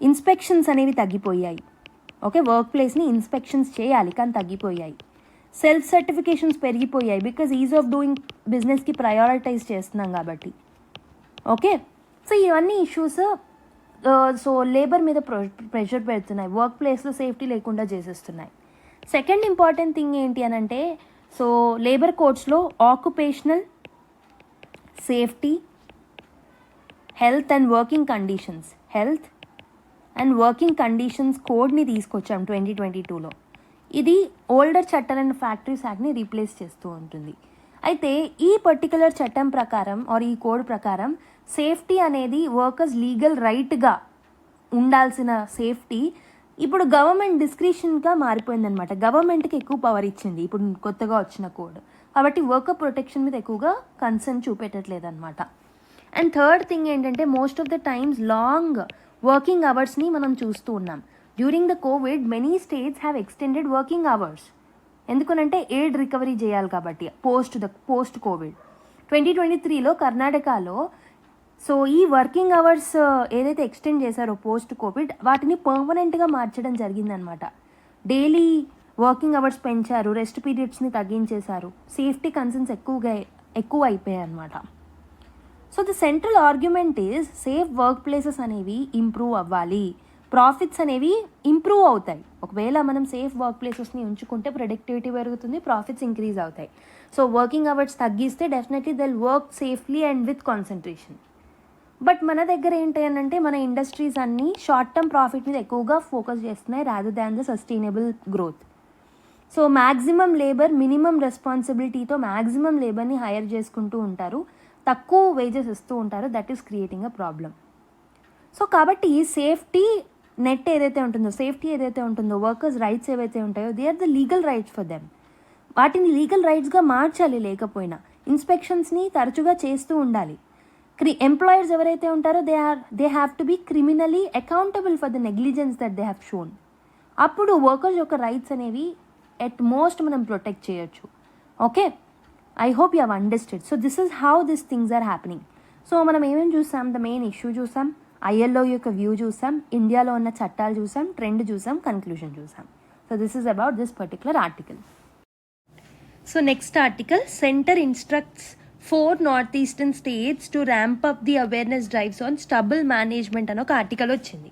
Inspections అనేవి తగ్గిపోయాయి. ఓకే. వర్క్ ప్లేస్ని ఇన్స్పెక్షన్స్ చేయాలి కానీ తగ్గిపోయాయి. సెల్ఫ్ సర్టిఫికేషన్స్ పెరిగిపోయాయి బికాజ్ ఈజ్ ఆఫ్ డూయింగ్ బిజినెస్కి ప్రయారిటైజ్ చేస్తున్నాం కాబట్టి. ఓకే. సో ఇవన్నీ ఇష్యూస్ సో లేబర్ మీద ప్రెషర్ పెడుతున్నాయి, వర్క్ ప్లేస్లో సేఫ్టీ లేకుండా చేసేస్తున్నాయి. సెకండ్ ఇంపార్టెంట్ థింగ్ ఏంటి అని అంటే సో లేబర్ కోడ్స్లో occupational safety, health and working conditions కోడ్ని తీసుకొచ్చాం 2022లో. ఇది ఓల్డర్ చట్టం అండ్ ఫ్యాక్టరీస్ యాక్ట్ని రీప్లేస్ చేస్తూ ఉంటుంది. అయితే ఈ పర్టికులర్ చట్టం ప్రకారం ఆర్ ఈ కోడ్ ప్రకారం సేఫ్టీ అనేది వర్కర్స్ లీగల్ రైట్గా ఉండాల్సిన సేఫ్టీ ఇప్పుడు గవర్నమెంట్ డిస్క్రిషన్గా మారిపోయిందనమాట. గవర్నమెంట్కి ఎక్కువ పవర్ ఇచ్చింది ఇప్పుడు కొత్తగా వచ్చిన కోడ్. కాబట్టి వర్కర్ ప్రొటెక్షన్ మీద ఎక్కువగా కన్సర్న్ చూపెట్టట్లేదన్నమాట. అండ్ థర్డ్ థింగ్ ఏంటంటే most of the times long working అవర్స్ని మనం చూస్తూ ఉన్నాం. During the COVID many states have extended working hours. ఎందుకనంటే ఎయిడ్ రికవరీ చేయాలి కాబట్టి పోస్ట్ కోవిడ్ 2023లో కర్ణాటకలో సో ఈ వర్కింగ్ అవర్స్ ఏదైతే ఎక్స్టెండ్ చేశారో పోస్ట్ కోవిడ్ వాటిని పర్మనెంట్గా మార్చడం జరిగిందనమాట. డైలీ వర్కింగ్ అవర్స్ పెంచారు, రెస్ట్ పీరియడ్స్ని తగ్గించేశారు, సేఫ్టీ కన్సర్న్స్ ఎక్కువ అయిపోయాయి అనమాట. So the central argument is safe work places అనేవి ఇంప్రూవ్ అవ్వాలి, ప్రాఫిట్స్ అనేవి ఇంప్రూవ్ అవుతాయి. ఒకవేళ మనం సేఫ్ వర్క్ ప్లేసెస్ని ఉంచుకుంటే ప్రొడక్టివిటీ పెరుగుతుంది, ప్రాఫిట్స్ ఇంక్రీజ్ అవుతాయి. సో వర్కింగ్ అవర్స్ తగ్గిస్తే definitely they will work safely and with concentration. But మన దగ్గర ఏంటి అని అంటే మన ఇండస్ట్రీస్ అన్నీ షార్ట్ టర్మ్ ప్రాఫిట్ మీద ఎక్కువగా ఫోకస్ చేస్తున్నాయి rather than the sustainable growth. So maximum labour minimum రెస్పాన్సిబిలిటీతో మ్యాక్సిమం లేబర్ని హైర్ చేసుకుంటూ ఉంటారు, తక్కువ వేజెస్ ఇస్తూ ఉంటారు. That is creating a problem. So కాబట్టి సేఫ్టీ నెట్ ఏదైతే ఉంటుందో, సేఫ్టీ ఏదైతే ఉంటుందో, వర్కర్స్ రైట్స్ ఏవైతే ఉంటాయో they are the legal rights for them. వాటిని లీగల్ రైట్స్గా మార్చాలి. లేకపోయినా ఇన్స్పెక్షన్స్ని తరచుగా చేస్తూ ఉండాలి. ఎంప్లాయర్స్ ఎవరైతే ఉంటారో they have to be criminally accountable for the negligence that they have shown. అప్పుడు వర్కర్స్ యొక్క రైట్స్ అనేవి ఎట్ మోస్ట్ మనం ప్రొటెక్ట్ చేయొచ్చు. Okay, I hope you have understood. So this is how this things are happening. So మనం ఏమేమి చూసాం? ద మెయిన్ ఇష్యూ చూసాం, ILO యొక్క వ్యూ చూసాం, ఇండియాలో ఉన్న చట్టాలు చూసాం, ట్రెండ్ చూసాం, కన్క్లూజన్ చూసాం. So this is about this particular article. So next article, centre instructs 4 northeastern states to ramp up the awareness drives on stubble management అని ఒక ఆర్టికల్ వచ్చింది.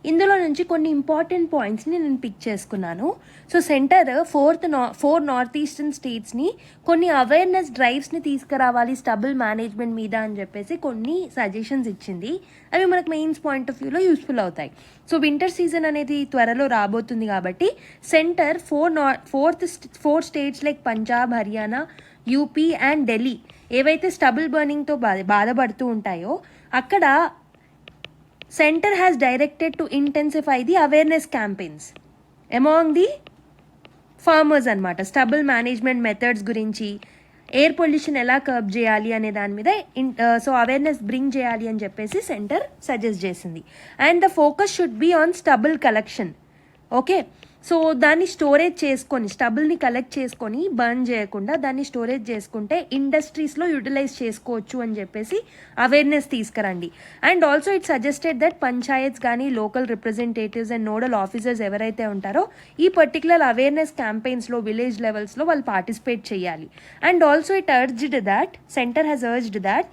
ఇందులో నుంచి కొన్ని ఇంపార్టెంట్ పాయింట్స్ని నేను పిక్ చేసుకున్నాను. సో సెంటర్ 4 నార్త్-ఈస్టర్న్ స్టేట్స్ని కొన్ని అవేర్నెస్ డ్రైవ్స్ని తీసుకురావాలి స్టబుల్ మేనేజ్మెంట్ మీద అని చెప్పేసి కొన్ని సజెషన్స్ ఇచ్చింది. అవి మనకు మెయిన్స్ పాయింట్ ఆఫ్ వ్యూలో యూస్ఫుల్ అవుతాయి. సో వింటర్ సీజన్ అనేది త్వరలో రాబోతుంది కాబట్టి centre 4 states like Punjab, Haryana, UP and Delhi ఏవైతే స్టబుల్ బర్నింగ్తో బాధపడుతూ ఉంటాయో అక్కడ centre has directed to intensify the awareness campaigns among the farmers అనమాట. స్టబుల్ మేనేజ్మెంట్ మెథడ్స్ గురించి, ఎయిర్ పొల్యూషన్ ఎలా కర్బ్ చేయాలి అనే దాని మీద సో అవేర్నెస్ బ్రింగ్ చేయాలి అని చెప్పేసి సెంటర్ సజెస్ట్ చేసింది. And the focus should be on stubble collection. Okay, so దాన్ని స్టోరేజ్ చేసుకొని, స్టబుల్ని కలెక్ట్ చేసుకొని బర్న్ చేయకుండా దాన్ని స్టోరేజ్ చేసుకుంటే ఇండస్ట్రీస్లో యూటిలైజ్ చేసుకోవచ్చు అని చెప్పేసి అవేర్నెస్ తీసుకురండి. And also it suggested that panchayats కానీ local representatives and nodal officers ఎవరైతే ఉంటారో ఈ పర్టికులర్ అవేర్నెస్ క్యాంపెయిన్స్లో విలేజ్ లెవెల్స్లో వాళ్ళు పార్టిసిపేట్ చేయాలి. And also it urged that, centre has urged that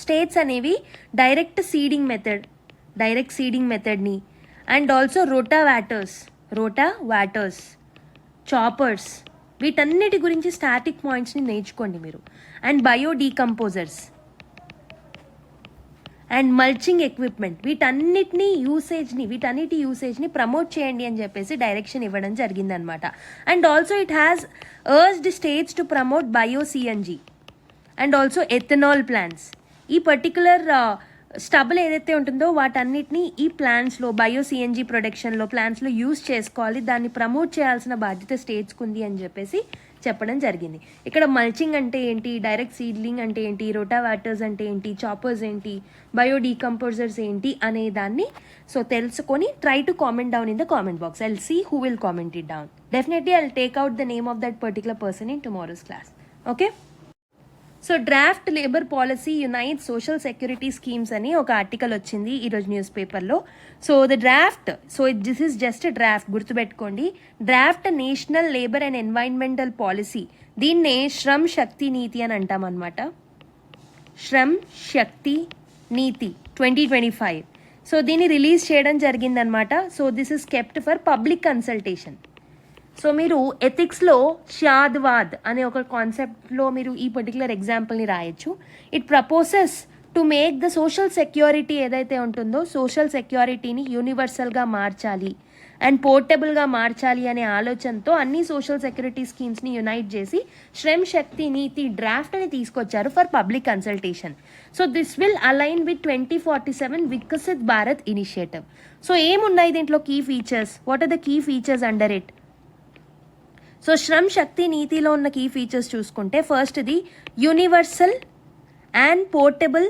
states అనేవి డైరెక్ట్ సీడింగ్ మెథడ్ని అండ్ ఆల్సో రోటావాటర్స్, చాపర్స్, వీటన్నిటి గురించి స్టాటిక్ పాయింట్స్ని నేర్చుకోండి మీరు. And biodecomposers and mulching equipment వీటన్నిటి యూసేజ్ని ప్రమోట్ చేయండి అని చెప్పేసి డైరెక్షన్ ఇవ్వడం జరిగిందనమాట. And also it has urged states to promote BioCNG and also ethanol plants. ఈ పర్టికులర్ స్టబుల్ ఏదైతే ఉంటుందో వాటన్నిటిని ఈ ప్లాంట్స్లో BioCNG ప్రొడక్షన్లో ప్లాంట్స్లో యూజ్ చేసుకోవాలి, దాన్ని ప్రమోట్ చేయాల్సిన బాధ్యత స్టేట్స్కి ఉంది అని చెప్పేసి చెప్పడం జరిగింది. ఇక్కడ మల్చింగ్ అంటే ఏంటి, డైరెక్ట్ సీడ్లింగ్ అంటే ఏంటి, రోటావాటర్స్ అంటే ఏంటి, చాపర్స్ ఏంటి, బయోడీకంపోజర్స్ ఏంటి అనే దాన్ని సో తెలుసుకొని try to comment down in the comment box. I'll see who will comment it down. Definitely I'll take out the name of that particular person in tomorrow's class. Okay? So draft labour policy unite social security schemes అని ఒక ఆర్టికల్ వచ్చింది ఈరోజు న్యూస్ పేపర్లో. So this is just draft, గుర్తుపెట్టుకోండి. Draft national labour and environmental policy, దీన్నే శ్రమ్ శక్తి నీతి అని అంటాం అనమాట. శ్రమ్ శక్తి నీతి 2025. సో దీన్ని రిలీజ్ చేయడం జరిగిందనమాట. So this is kept for public consultation. So మీరు ఎథిక్స్లో షాద్వాద్ అనే ఒక కాన్సెప్ట్లో మీరు ఈ పర్టికులర్ ఎగ్జాంపుల్ని రాయొచ్చు. It proposes to make the social security ఏదైతే ఉంటుందో సోషల్ సెక్యూరిటీని యూనివర్సల్గా మార్చాలి అండ్ పోర్టబుల్గా మార్చాలి అనే ఆలోచనతో అన్ని సోషల్ సెక్యూరిటీ స్కీమ్స్ని యునైట్ చేసి శ్రమ్ శక్తి నీతి డ్రాఫ్ట్ అని తీసుకొచ్చారు for public consultation. So this will align with 2047 Viksit Bharat initiative. So ఏమున్నాయి దీంట్లో key features, what are the key features under it? So Shram Shakti నీతిలో ఉన్న కీ ఫీచర్స్ చూసుకుంటే ఫస్ట్ది universal and portable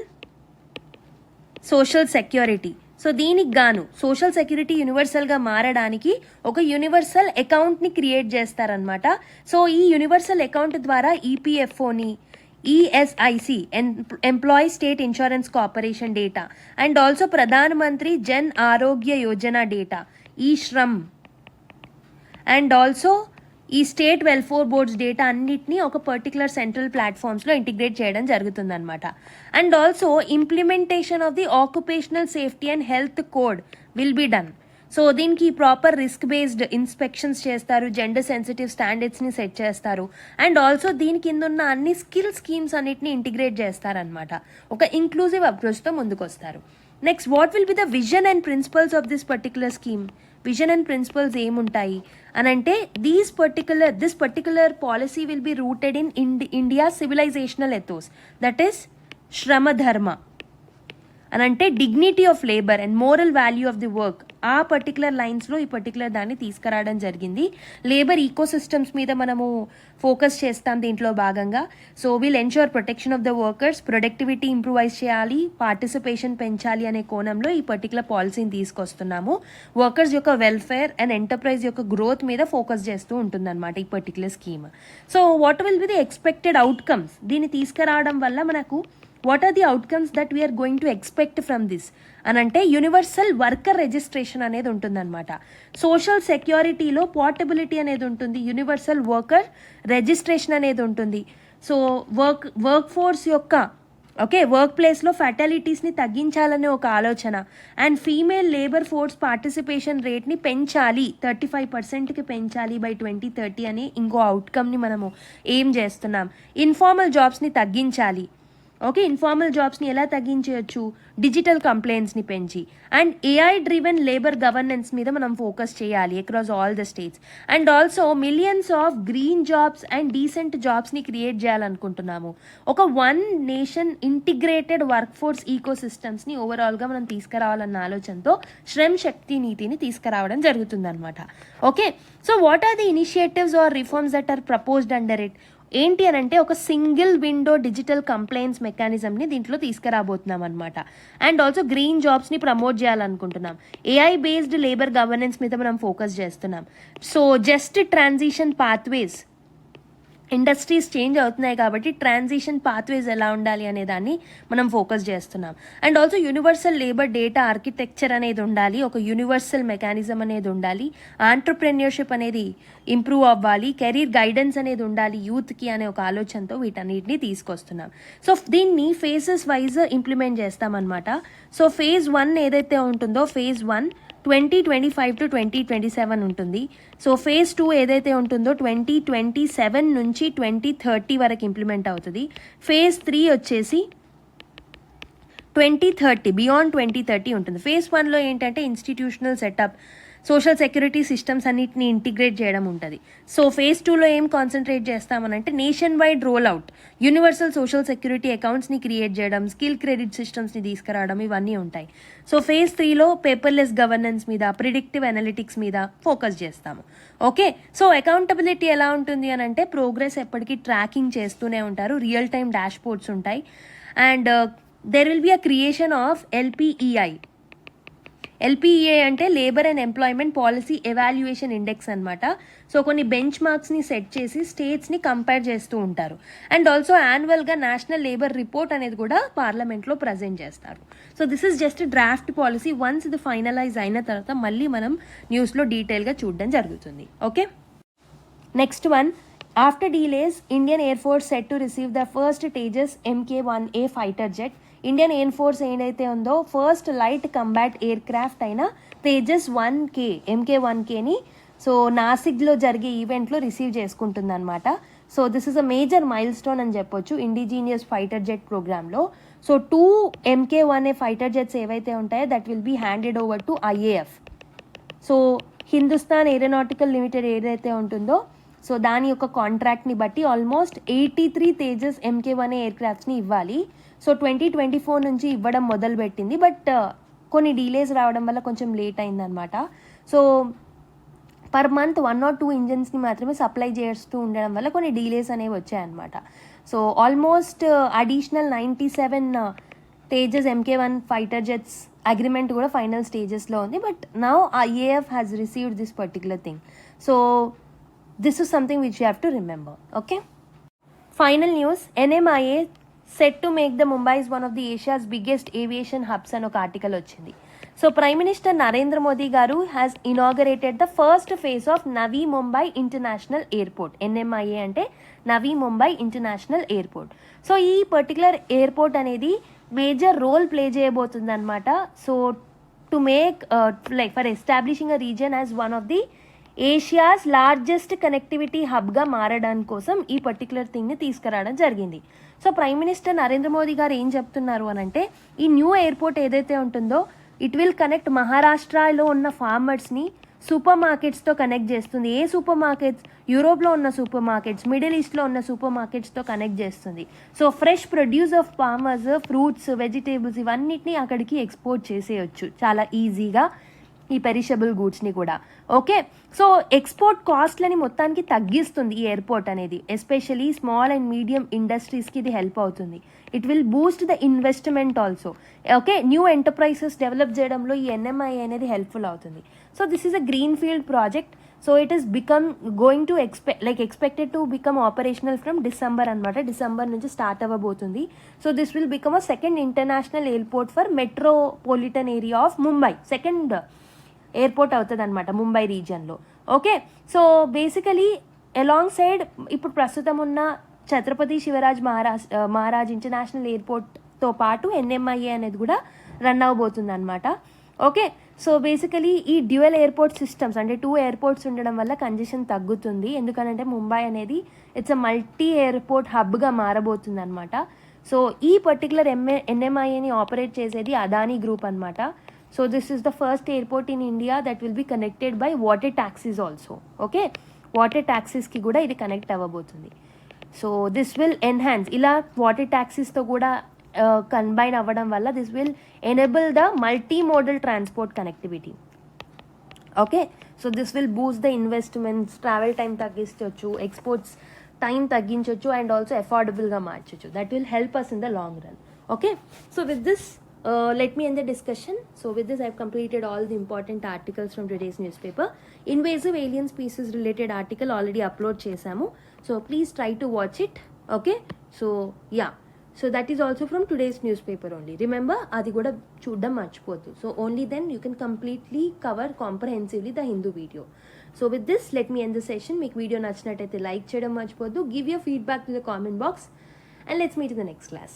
social security. So దీనికి గాను సోషల్ సెక్యూరిటీ యూనివర్సల్గా మారడానికి ఒక యూనివర్సల్ అకౌంట్ని క్రియేట్ చేస్తారనమాట. సో ఈ యూనివర్సల్ అకౌంట్ ద్వారా ఈపీఎఫ్ఓని, ESIC employee state insurance corporation data and also Pradhan Mantri Jan Arogya Yojana data, e Shram and also ఈ స్టేట్ వెల్ఫేర్ బోర్డ్స్ డేటా అన్నిటినీ ఒక పర్టికులర్ సెంట్రల్ ప్లాట్ఫామ్స్లో ఇంటిగ్రేట్ చేయడం జరుగుతుందన్నమాట. And also implementation of the occupational safety and health code will be done. So దీనికి ప్రాపర్ రిస్క్ బేస్డ్ ఇన్స్పెక్షన్స్ చేస్తారు, జెండర్ సెన్సిటివ్ స్టాండర్డ్స్ని సెట్ చేస్తారు అండ్ ఆల్సో దీని కింద ఉన్న అన్ని స్కిల్ స్కీమ్స్ అన్నిటిని ఇంటిగ్రేట్ చేస్తారనమాట. ఒక ఇంక్లూజివ్ అప్రోచ్తో ముందుకొస్తారు. Next, what will be the vision and principles of this particular scheme? Vision and principles ఏముంటాయి అని అంటే this particular policy will be rooted in India civilizational ethos, that is Shramdharma అని అంటే dignity of labour and moral value of the work. ఆ పర్టికులర్ లైన్స్లో ఈ పర్టికులర్ దాన్ని తీసుకురావడం జరిగింది. లేబర్ ఈకో సిస్టమ్స్ మీద మనము ఫోకస్ చేస్తాం దీంట్లో భాగంగా. So will ensure protection of the workers, productivity improvise చేయాలి, పార్టిసిపేషన్ పెంచాలి అనే కోణంలో ఈ పర్టికులర్ పాలసీని తీసుకొస్తున్నాము. వర్కర్స్ యొక్క వెల్ఫేర్ అండ్ ఎంటర్ప్రైజ్ యొక్క గ్రోత్ మీద ఫోకస్ చేస్తూ ఉంటుందన్నమాట ఈ particular scheme. So what will be the expected outcomes? దీన్ని తీసుకురావడం వల్ల మనకు what are the outcomes that we are going to expect from this అని అంటే యూనివర్సల్ వర్కర్ రిజిస్ట్రేషన్ అనేది ఉంటుందన్నమాట. సోషల్ సెక్యూరిటీలో పోర్టబిలిటీ అనేది ఉంటుంది, యూనివర్సల్ వర్కర్ రిజిస్ట్రేషన్ అనేది ఉంటుంది. సో వర్క్ ఫోర్స్ యొక్క వర్క్ ప్లేస్లో ఫెటాలిటీస్ని తగ్గించాలనే ఒక ఆలోచన and female labour force participation రేట్ని పెంచాలి, 35%కి పెంచాలి బై 2030 అని ఇంకో అవుట్కమ్ని మనము ఏం చేస్తున్నాం. ఇన్ఫార్మల్ జాబ్స్ని తగ్గించాలి. ఇన్ఫార్మల్ జాబ్స్ని ఎలా తగ్గించవచ్చు? డిజిటల్ కంప్లైంట్స్ని పెంచి and AI driven labour governance మీద మనం ఫోకస్ చేయాలి across all the states. And also millions of green jobs and decent జాబ్స్ని క్రియేట్ చేయాలనుకుంటున్నాము. ఒక one nation integrated workforce ఈకో సిస్టమ్స్ని ఓవరాల్గా మనం తీసుకురావాలన్న ఆలోచనతో శ్రమ్ శక్తి నీతిని తీసుకురావడం జరుగుతుందన్నమాట. So what are the initiatives or reforms that are proposed under it? ఏంటి అని అంటే ఒక సింగిల్ విండో డిజిటల్ కంప్లైంట్స్ మెకానిజంని దీంట్లో తీసుకురాబోతున్నాం అనమాట. అండ్ ఆల్సో గ్రీన్ జాబ్స్ని ప్రమోట్ చేయాలనుకుంటున్నాం. ఏఐ బేస్డ్ లేబర్ గవర్నెన్స్ మీద మనం ఫోకస్ చేస్తున్నాం. So just transition pathways, industries change అవుతున్నాయి కాబట్టి ట్రాన్సిషన్ పాత్వేస్ ఎలా ఉండాలి అనే దాన్ని మనం ఫోకస్ చేస్తున్నాం. And also universal labour data architecture అనేది ఉండాలి, ఒక యూనివర్సల్ మెకానిజం అనేది ఉండాలి, ఆంటర్ప్రెన్యూర్షిప్ అనేది ఇంప్రూవ్ అవ్వాలి, కెరీర్ గైడెన్స్ అనేది ఉండాలి యూత్కి అనే ఒక ఆలోచనతో వీటన్నిటిని తీసుకొస్తున్నాం. సో దీన్ని ఫేజెస్ వైజ్ ఇంప్లిమెంట్ చేస్తామన్నమాట. సో ఫేజ్ 1 ఏదైతే ఉంటుందో ఫేజ్ 1 2025 to 2027 ఉంటుంది. సో ఫేజ్ 2 ఏదైతే ఉంటుందో 2027 నుంచి 2030 వరకు ఇంప్లిమెంట్ అవుతుంది. ఫేజ్ 3 వచ్చేసి 2030 బియాండ్ 2030 ఉంటుంది. ఫేజ్ 1లో ఏంటంటే institutional setup, social security systems అన్నిటిని ఇంటిగ్రేట్ చేయడం ఉంటుంది. సో ఫేజ్ 2లో ఏం కాన్సన్ట్రేట్ చేస్తామనంటే nationwide roll out, universal social security అకౌంట్స్ని క్రియేట్ చేయడం, స్కిల్ క్రెడిట్ సిస్టమ్స్ని తీసుకురావడం, ఇవన్నీ ఉంటాయి. సో ఫేజ్ 3లో పేపర్లెస్ గవర్నెన్స్ మీద, ప్రిడిక్టివ్ అనలిటిక్స్ మీద ఫోకస్ చేస్తాము. సో అకౌంటబిలిటీ ఎలా ఉంటుంది అని అంటే ప్రోగ్రెస్ ఎప్పటికీ ట్రాకింగ్ చేస్తూనే ఉంటారు, రియల్ టైమ్ డాష్ బోర్డ్స్ ఉంటాయి. And there will be a creation of ఎల్పిఈఐ. ఎల్పిఈఏ అంటే labour and employment policy evaluation index అనమాట. సో కొన్ని బెంచ్ మార్క్స్ని సెట్ చేసి స్టేట్స్ని కంపేర్ చేస్తూ ఉంటారు. అండ్ ఆల్సో యాన్యువల్గా నేషనల్ లేబర్ రిపోర్ట్ అనేది కూడా పార్లమెంట్లో ప్రజెంట్ చేస్తారు. So this is just draft policy. Once ఇది ఫైనలైజ్ అయిన తర్వాత మళ్ళీ మనం న్యూస్లో డీటెయిల్గా చూడడం జరుగుతుంది. Next one, after delays, Indian Air Force set to receive the first Tejas Mk1A fighter jet. Indian air force ఏదైతే ఉందో first light combat air craft అయిన తేజస్ 1K MK1Kని సో నాసిక్లో జరిగే ఈవెంట్లో రిసీవ్ చేసుకుంటుంది అనమాట. So this is a major milestone అని చెప్పొచ్చు ఇండిజీనియస్ ఫైటర్ జెట్ ప్రోగ్రామ్లో. సో 2 MK1A ఫైటర్ జెట్స్ ఏవైతే ఉంటాయో that will be handed over to IAF. So Hindustan aeronautical limited ఏదైతే ఉంటుందో సో దాని యొక్క కాంట్రాక్ట్ని బట్టి ఆల్మోస్ట్ 83 తేజస్ MK1A ఎయిర్క్రాఫ్ట్స్ని ఇవ్వాలి. సో 2024 నుంచి ఇవ్వడం మొదలుపెట్టింది. బట్ కొన్ని డీలేస్ రావడం వల్ల కొంచెం లేట్ అయిందనమాట. సో పర్ మంత్ 1 or 2 ఇంజన్స్ని మాత్రమే సప్లై చేస్తూ ఉండడం వల్ల కొన్ని డీలేస్ అనేవి వచ్చాయన్నమాట. So almost additional 97 Tejas MK1 fighter jets agreement కూడా ఫైనల్ స్టేజెస్లో ఉంది. But now IAF has received this particular thing. So this is something which you have to remember. Okay, final news, NMIA set to make the Mumbai is one of the Asia's biggest aviation hubs అని ఒక ఆర్టికల్ వచ్చింది. So prime minister Narendra Modi garu has inaugurated the first phase of Navi Mumbai international airport. NMIA అంటే Navi Mumbai international airport. So ఈ పర్టికులర్ ఎయిర్పోర్ట్ అనేది మేజర్ రోల్ ప్లే చేయబోతుంది అనమాట. So to make like for establishing a region as one of the Asia's largest connectivity హబ్గా మారడానికి కోసం ఈ పర్టికులర్ థింగ్ని తీసుకురావడం జరిగింది. So prime minister Narendra Modi garu ఏం చెప్తున్నారు అని అంటే ఈ న్యూ ఎయిర్పోర్ట్ ఏదైతే ఉంటుందో ఇట్ విల్ కనెక్ట్ మహారాష్ట్రలో ఉన్న ఫార్మర్స్ని సూపర్ మార్కెట్స్తో కనెక్ట్ చేస్తుంది. ఏ సూపర్ మార్కెట్స్? యూరోప్లో ఉన్న సూపర్ మార్కెట్స్, మిడిల్ ఈస్ట్లో ఉన్న సూపర్ మార్కెట్స్తో కనెక్ట్ చేస్తుంది. So fresh produce of farmers, fruits, vegetables ఇవన్నిటిని అక్కడికి ఎక్స్పోర్ట్ చేసేయచ్చు చాలా ఈజీగా, ఈ పెరిషబుల్ గూడ్స్ని కూడా. ఓకే, సో ఎక్స్పోర్ట్ కాస్ట్లని మొత్తానికి తగ్గిస్తుంది ఈ ఎయిర్పోర్ట్ అనేది. ఎస్పెషలీ స్మాల్ అండ్ మీడియం ఇండస్ట్రీస్కి ఇది హెల్ప్ అవుతుంది. It will boost the investment also. Okay, new enterprises develop చేయడంలో ఈ NMIA అనేది హెల్ప్ఫుల్ అవుతుంది. So this is a greenfield project. So it is going to expected to become operational from December అనమాట. డిసెంబర్ నుంచి స్టార్ట్ అవ్వబోతుంది. So this will become a second international airport for metropolitan area of Mumbai. Second airport అవుతుంది అనమాట Mumbai రీజియన్లో. Okay, so basically along side ఇప్పుడు ప్రస్తుతం ఉన్న ఛత్రపతి శివరాజ్ మహారాజ్ ఇంటర్నేషనల్ ఎయిర్పోర్ట్తో పాటు NMIA అనేది కూడా రన్ అవ్వబోతుంది అనమాట. ఓకే, సో బేసికలీ ఈ డ్యూయల్ ఎయిర్పోర్ట్ సిస్టమ్స్ అంటే 2 ఎయిర్పోర్ట్స్ ఉండడం వల్ల కంజెషన్ తగ్గుతుంది. ఎందుకంటే ముంబై అనేది ఇట్స్ అ మల్టీ ఎయిర్పోర్ట్ హబ్గా మారబోతుంది అనమాట. సో ఈ పర్టికులర్ NMIAని ఆపరేట్ చేసేది అదానీ గ్రూప్ అనమాట. So this is the first airport in India that will be connected by water taxis also. Okay, water taxis ki kuda idi connect avvabotundi. So this will enhance ila water taxis to kuda combine avvadam valla this will enable the multimodal transport connectivity. Okay, so this will boost the investments, travel time taggistochu, exports time tagginchochu and also affordable ga marchochu. That will help us in the long run. Okay, so with this let me end the discussion. So with this I've completed all the important articles from today's newspaper. Invasive alien species related article already upload chesamu, so please try to watch it. Okay, so yeah, so that is also from today's newspaper only. Remember adi kuda chuddam marchipoddu. So only then you can completely cover comprehensively the Hindu video. So with this let me end the session. Meek video nachinataithe like cheyadam marchipoddu, give your feedback to the comment box and let's meet in the next class.